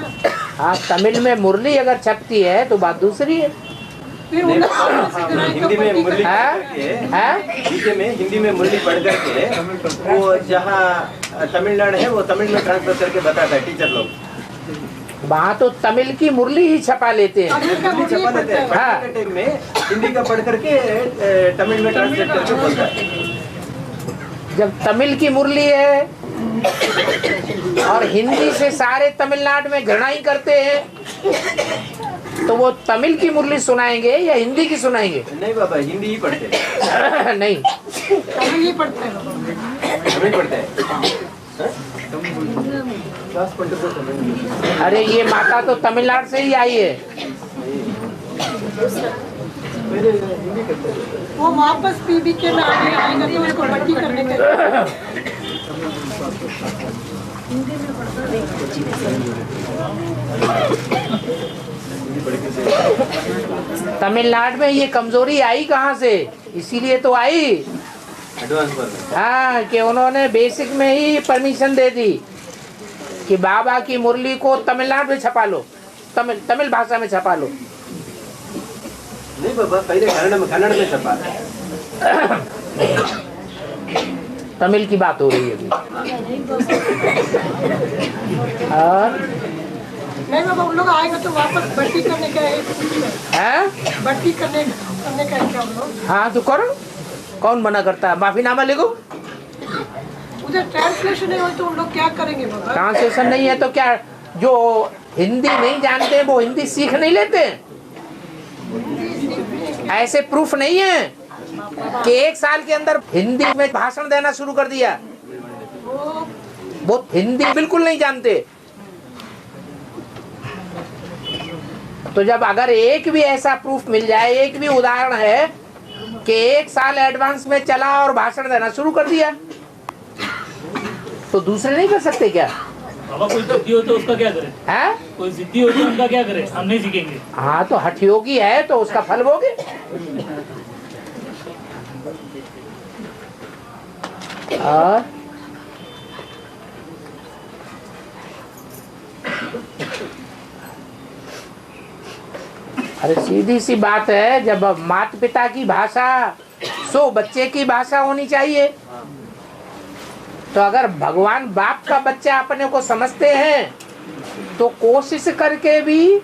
हाँ, तमिल में मुरली अगर छपती है तो बात दूसरी है। फिर हिंदी में मुरली हिंदी में मुरली पढ़ करके वो जहाँ तमिलनाडु है वो तमिल में ट्रांसफर करके बताता है टीचर लोग। वहाँ तो तमिल की मुरली ही छपा लेते हैं। छपा लेते हैं। हाँ। टाइम में हिंदी का पढ़ करके तमिल में ट्रांसलेट करके बोलता है। जब तमिल की मुरली है और हिंदी से सारे तमिलनाडु में घृणा ही करते हैं, तो वो तमिल की मुरली सुनाएंगे या हिंदी की सुनाएंगे? नहीं बाबा, हिंदी ही पढ़ते हैं। नहीं, तमिल ही पढ़ते हैं। तमिल पढ़ते हैं। अरे ये माता तो तमिलनाडु से ही आई है। वो वापस PBK में आएगा तो उसको भर्ती करने का। तमिलनाडु में ये कमजोरी आई कहाँ से? इसीलिए तो आई। हाँ, कि उन्होंने बेसिक में ही परमिशन दे दी कि बाबा की मुरली को तमिलनाडु में छपा लो, तमिल भाषा में छपा लो। नहीं बाबा, पहले कन्नड़ में छपा। तमिल की बात हो रही है अभी। और नहीं बाबा, उन लोग आएगा तो वापस भर्ती करने का है। भर्ती करने का है क्या उन लोग? हाँ, तो करो, कौन मना करता है? माफीनामा लिखो। उधर ट्रांसलेशन नहीं हो तो उन लोग क्या करेंगे बाबा? ट्रांसलेशन नहीं है तो क्या, जो हिंदी नहीं जानते वो हिंदी सीख नहीं लेते? ऐसे प्रूफ नहीं है कि 1 साल के अंदर हिंदी में भाषण देना शुरू कर दिया। वो हिंदी बिल्कुल नहीं जानते, तो जब अगर एक भी ऐसा प्रूफ मिल जाए, एक भी उदाहरण है कि 1 साल एडवांस में चला और भाषण देना शुरू कर दिया, तो दूसरे नहीं कर सकते क्या? बाबा कोई जिद्दी हो तो उसका क्या करें? है कोई जिद्दी हो तो उनका क्या करें? हम नहीं सीखेंगे। हाँ तो हठयोगी है तो उसका फल भोगे। और अरे सीधी सी बात है, जब माता पिता की भाषा सो बच्चे की भाषा होनी चाहिए। तो अगर भगवान बाप का बच्चा अपने को समझते हैं तो कोशिश करके भी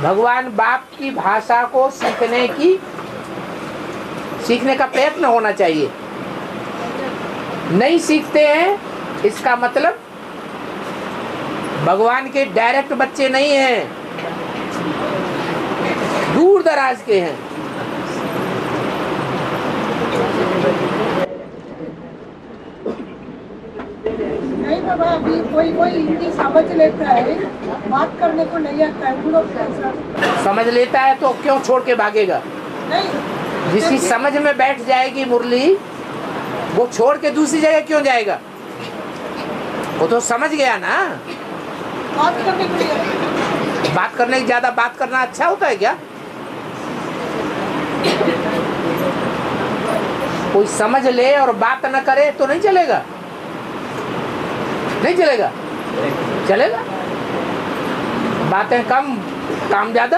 भगवान बाप की भाषा को सीखने का प्रयत्न होना चाहिए। नहीं सीखते हैं इसका मतलब भगवान के डायरेक्ट बच्चे नहीं हैं, दूर दराज के हैं। नहीं बाबा, अभी कोई हिंदी समझ लेता है, बात करने को नहीं आता है, वो लोग कैसा समझ लेता है तो क्यों छोड़ के भागेगा? नहीं, जिसकी समझ में बैठ जाएगी मुरली, वो छोड़ के दूसरी जगह क्यों जाएगा? वो तो समझ गया ना। बात करने को नहीं, बात करने की ज्यादा बात करना अच्छा होता है क्या? कोई समझ ले और बात न करे तो नहीं चलेगा, नहीं चलेगा, चलेगा। बातें कम, काम ज्यादा।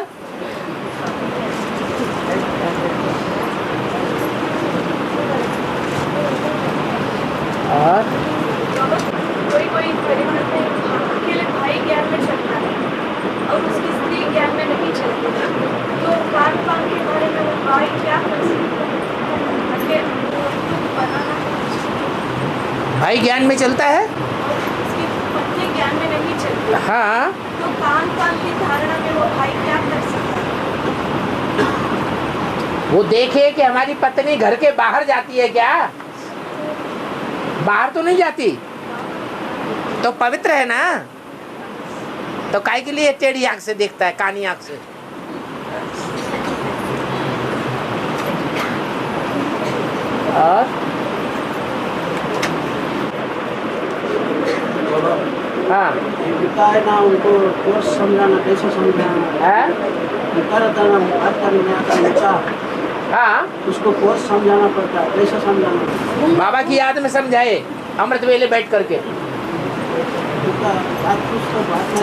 और कोई परिवार में अकेले भाई ज्ञान में चलता है और उसकी स्त्री ज्ञान में नहीं चलती, तो खान पान के बारे में वो भाई क्या कर सकता है? भाई ज्ञान में चलता है, उसकी पत्नी ज्ञान में नहीं चलती, हाँ, तो खान पान की धारणा में वो भाई क्या कर सकता है? वो देखे कि हमारी पत्नी घर के बाहर जाती है क्या? बाहर तो नहीं जाती, तो पवित्र है ना। तो काहे के लिए टेढ़ी आंख से देखता है, कानी आंख से? और हाँ, पिता है ना, उनको कोर्स समझाना, कैसे समझाना है? पिता रहता है ना, बात करने नहीं आता बच्चा, हाँ, उसको कोर्स समझाना पड़ता है, कैसे समझाना। बाबा की याद में समझाए, अमृत वेले बैठ करके।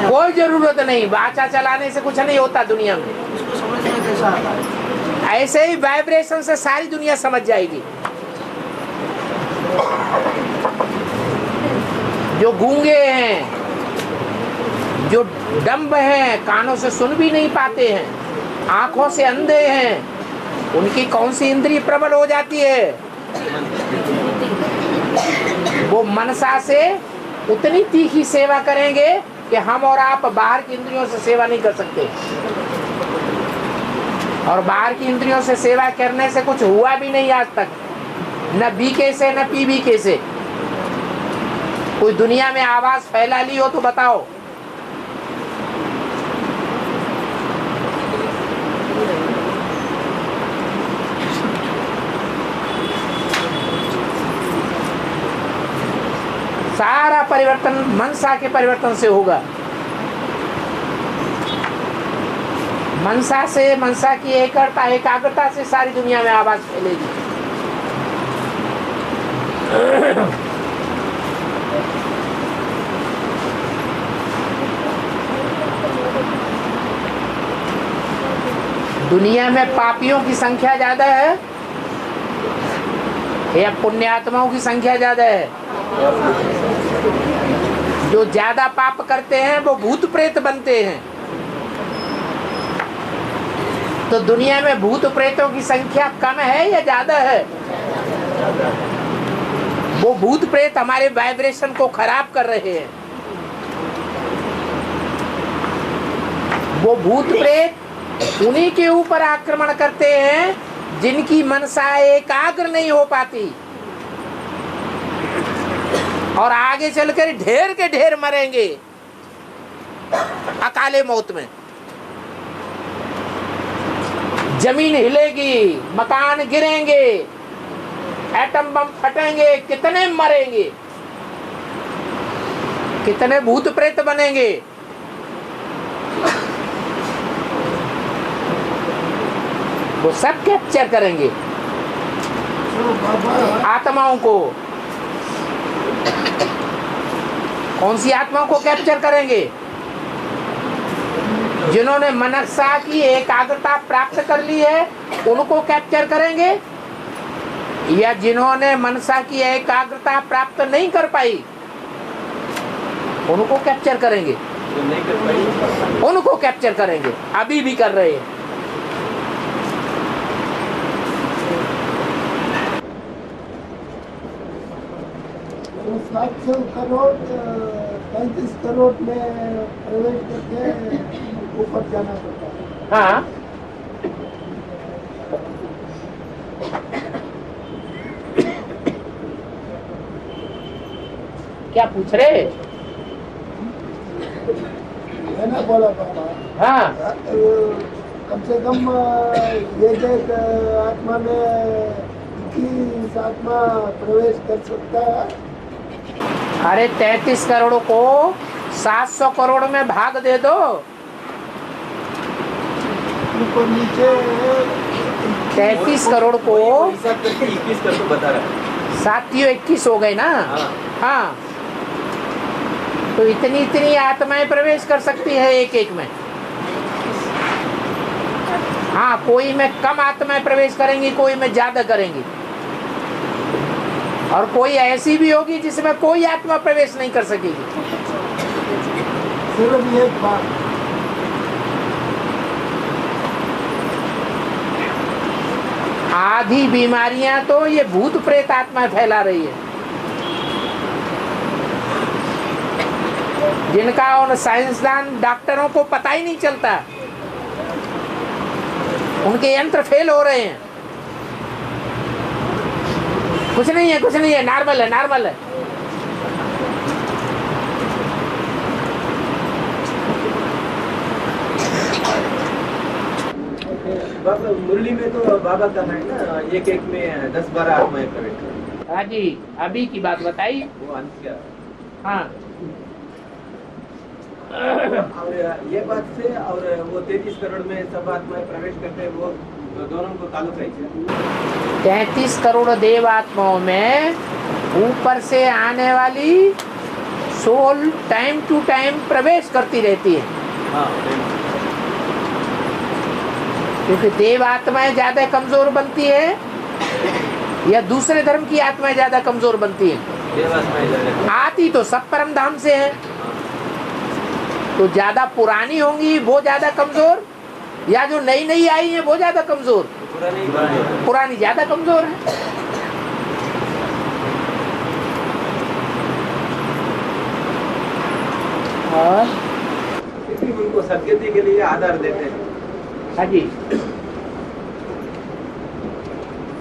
कोई जरूरत नहीं, बाचा चलाने से कुछ नहीं होता दुनिया में। उसको समझ में कैसा आता है? ऐसे ही वाइब्रेशन से सारी दुनिया समझ जाएगी। जो गूंगे हैं, जो डम्ब हैं, कानों से सुन भी नहीं पाते हैं, आंखों से अंधे हैं, उनकी कौन सी इंद्रिय प्रबल हो जाती है? वो मनसा से उतनी तीखी सेवा करेंगे कि हम और आप बाहर की इंद्रियों से सेवा नहीं कर सकते। और बाहर की इंद्रियों से सेवा करने से कुछ हुआ भी नहीं आज तक, न बीके से न पीबीके से। कोई दुनिया में आवाज फैला ली हो तो बताओ। सारा परिवर्तन मनसा के परिवर्तन से होगा। मनसा से, मनसा की एकाग्रता से सारी दुनिया में आवाज फैलेगी। दुनिया में पापियों की संख्या ज्यादा है या पुण्यात्माओं की संख्या ज्यादा है? जो ज्यादा पाप करते हैं वो भूत प्रेत बनते हैं। तो दुनिया में भूत प्रेतों की संख्या कम है या ज्यादा है? वो भूत प्रेत हमारे वाइब्रेशन को खराब कर रहे हैं। वो भूत प्रेत उन्हीं के ऊपर आक्रमण करते हैं जिनकी मनसा एकाग्र नहीं हो पाती, और आगे चलकर ढेर के ढेर मरेंगे अकाले मौत में। जमीन हिलेगी, मकान गिरेंगे, एटम बम फटेंगे, कितने मरेंगे, कितने भूत प्रेत बनेंगे। वो सब कैप्चर करेंगे आत्माओं को। कौन सी आत्माओं को कैप्चर करेंगे? जिन्होंने मनसा की एकाग्रता प्राप्त कर ली है उनको कैप्चर करेंगे, या जिन्होंने मनसा की एकाग्रता प्राप्त नहीं कर पाई उनको कैप्चर करेंगे? उनको कैप्चर करेंगे, अभी भी कर रहे हैं। 700 करोड़ 35 करोड़ में प्रवेश करके ऊपर जाना पड़ता है। हाँ, क्या पूछ रहे? है ना बोला बाबा। हाँ, कम से कम एक आत्मा में 21 आत्मा प्रवेश कर सकता है। अरे 33 करोड़ को 700 करोड़ में भाग दे दो। ऊपर नीचे 33 करोड़ को हिसाब करके 21 कर तो बता रहा है। साथियों 21 हो गए ना। हाँ, तो इतनी आत्माएं प्रवेश कर सकती है एक एक में। हाँ, कोई में कम आत्माएं प्रवेश करेंगी, कोई में ज्यादा करेंगी, और कोई ऐसी भी होगी जिसमें कोई आत्मा प्रवेश नहीं कर सकेगी। सिर्फ एक बात, आधी बीमारियां तो ये भूत प्रेत आत्मा फैला रही है, जिनका उन साइंसदान डॉक्टरों को पता ही नहीं चलता। उनके यंत्र फेल हो रहे हैं। कुछ नहीं है, कुछ नहीं है, नॉर्मल है, नॉर्मल है। बाबा मुरली में तो बाबा का है ना, एक एक में 10-12 आत्माएं प्रवेश कर। हाँ जी, अभी की बात बताई। वो अंश क्या? हाँ, और ये बात से और वो 33 करोड़ में सब आत्माएं प्रवेश करते हैं, वो दोनों को ताल्लुक है। 33 करोड़ देव आत्माओं में ऊपर से आने वाली सोल टाइम टू टाइम प्रवेश करती रहती है। हाँ, क्योंकि देव आत्माएं ज्यादा कमजोर बनती है या दूसरे धर्म की आत्माएं ज्यादा कमजोर बनती है? आती तो सब परम धाम से है, तो ज्यादा पुरानी होंगी वो ज्यादा कमजोर, या जो नई नई आई है वो ज्यादा कमजोर? पुरानी ज्यादा कमजोर है। और उनको सदगति के लिए आधार देते हैं। हाँ जी,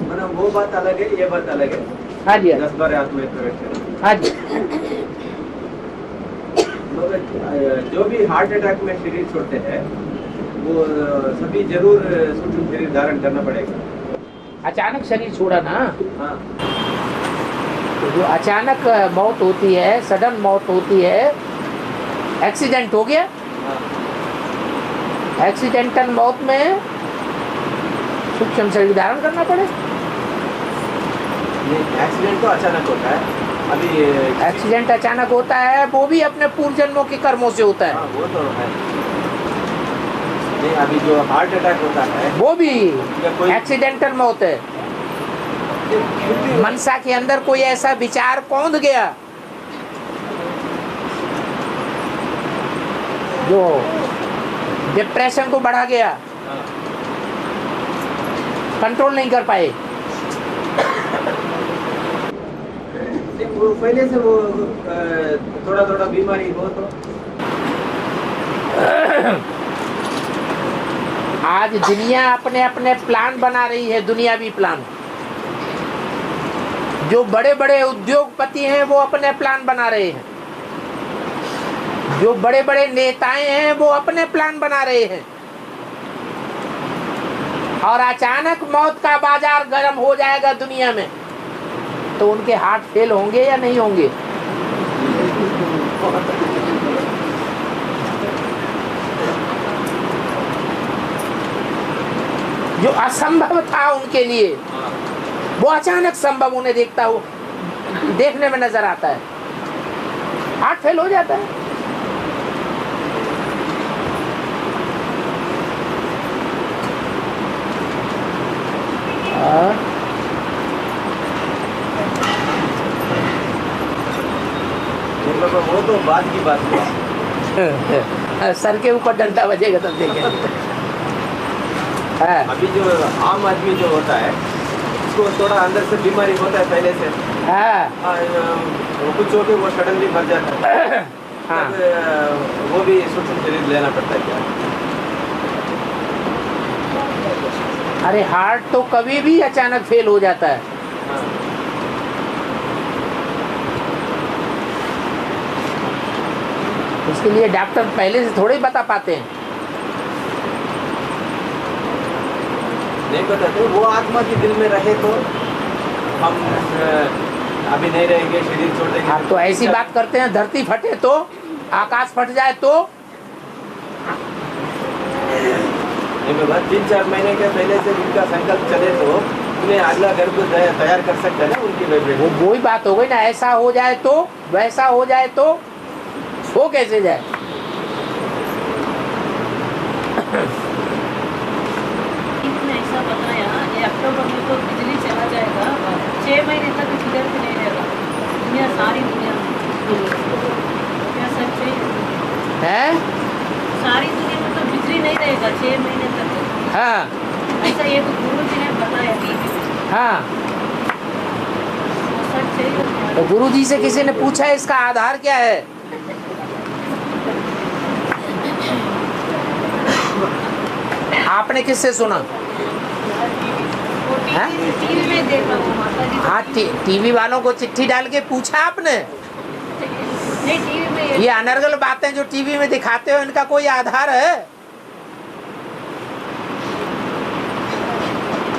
मतलब वो बात अलग है, ये बात अलग है। हाँ जी, 10-12 आत्माएं प्रवेश करें। हाँ जी। मगर जो भी हार्ट अटैक में शरीर छोड़ते हैं वो सभी जरूर सूक्ष्म शरीर धारण करना पड़ेगा। अचानक शरीर छोड़ा ना, हाँ, तो जो अचानक मौत होती है, सडन मौत होती है, एक्सीडेंट हो गया, एक्सीडेंटल मौत में सूक्ष्म शरीर धारण करना पड़े। एक्सीडेंट तो अचानक होता है। अभी एक्सीडेंट अचानक होता है, वो भी अपने पूर्व जन्मों के कर्मों से होता है। हाँ, वो तो है। नहीं, अभी जो हार्ट अटैक होता है वो भी कोई एक्सीडेंटल मौत है। मनसा के अंदर कोई ऐसा विचार कौंध गया जो डिप्रेशन को बढ़ा गया, कंट्रोल नहीं कर पाए। वो पहले से वो थोड़ा थोड़ा बीमारी हो तो आज दुनिया अपने अपने प्लान बना रही है, दुनियावी प्लान। जो बड़े बड़े उद्योगपति हैं वो अपने प्लान बना रहे हैं, जो बड़े बड़े नेताएं हैं वो अपने प्लान बना रहे हैं। और अचानक मौत का बाजार गर्म हो जाएगा दुनिया में, तो उनके हार्ट फेल होंगे या नहीं होंगे? जो असंभव था उनके लिए, वो अचानक संभव उन्हें देखने में नजर आता है, हार्ट फेल हो जाता है। वो तो बाद की बात है। सर के ऊपर डंडा बजेगा तब देखेंगे। अभी जो आम आदमी जो होता है उसको थोड़ा अंदर से बीमारी होता है पहले से, कुछ हो के वो सडनली मर जाता है, तब वो भी सूक्ष्म शरीर लेना पड़ता है क्या? अरे हार्ट तो कभी भी अचानक फेल हो जाता है। उसके लिए डॉक्टर पहले से थोड़े ही बता पाते हैं। नहीं बताते, वो आत्मा की दिल में रहे तो हम अभी नहीं रहेंगे, शरीर छोड़ देंगे। आप तो ऐसी बात करते हैं, धरती फटे तो, आकाश फट जाए तो। नहीं बात 3-4 महीने के पहले से उनका संकल्प चले तो उन्हें अगला घर को तैयार कर सकते हैं ना उनकी वाइब्रेशन। वो वही बात हो गई ना, ऐसा हो जाए तो, वैसा हो जाए तो, वो कैसे जाए? ऐसा बताया ये अक्टूबर में तो बिजली चला जाएगा, 6 महीने तक किधर भी नहीं रहेगा दुनिया, सारी दुनिया में। क्या सच है? सारी दुनिया में तो बिजली नहीं रहेगा 6 महीने तक। हाँ ऐसा ये तो गुरु जी ने बताया टीवी में। हाँ, वो सच है। तो गुरु जी से किसी ने पूछा है इसका आधार क्या है? आपने किससे सुना? टीवी में देखा वो माता जी। हाँ, टीवी वालों को चिट्ठी डाल के पूछा आपने? नहीं, टीवी में ये अनर्गल बातें जो टीवी में दिखाते हो, इनका कोई आधार है?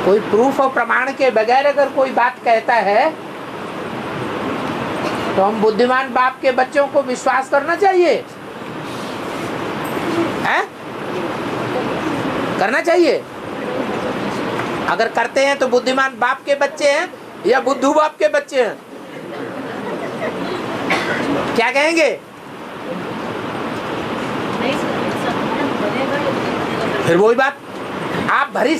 कोई प्रूफ और प्रमाण के बगैर अगर कोई बात कहता है तो हम बुद्धिमान बाप के बच्चों को विश्वास करना चाहिए, है? करना चाहिए। अगर करते हैं तो बुद्धिमान बाप के बच्चे हैं या बुद्धू बाप के बच्चे हैं? क्या कहेंगे? नहीं, फिर वही बात, आप भरी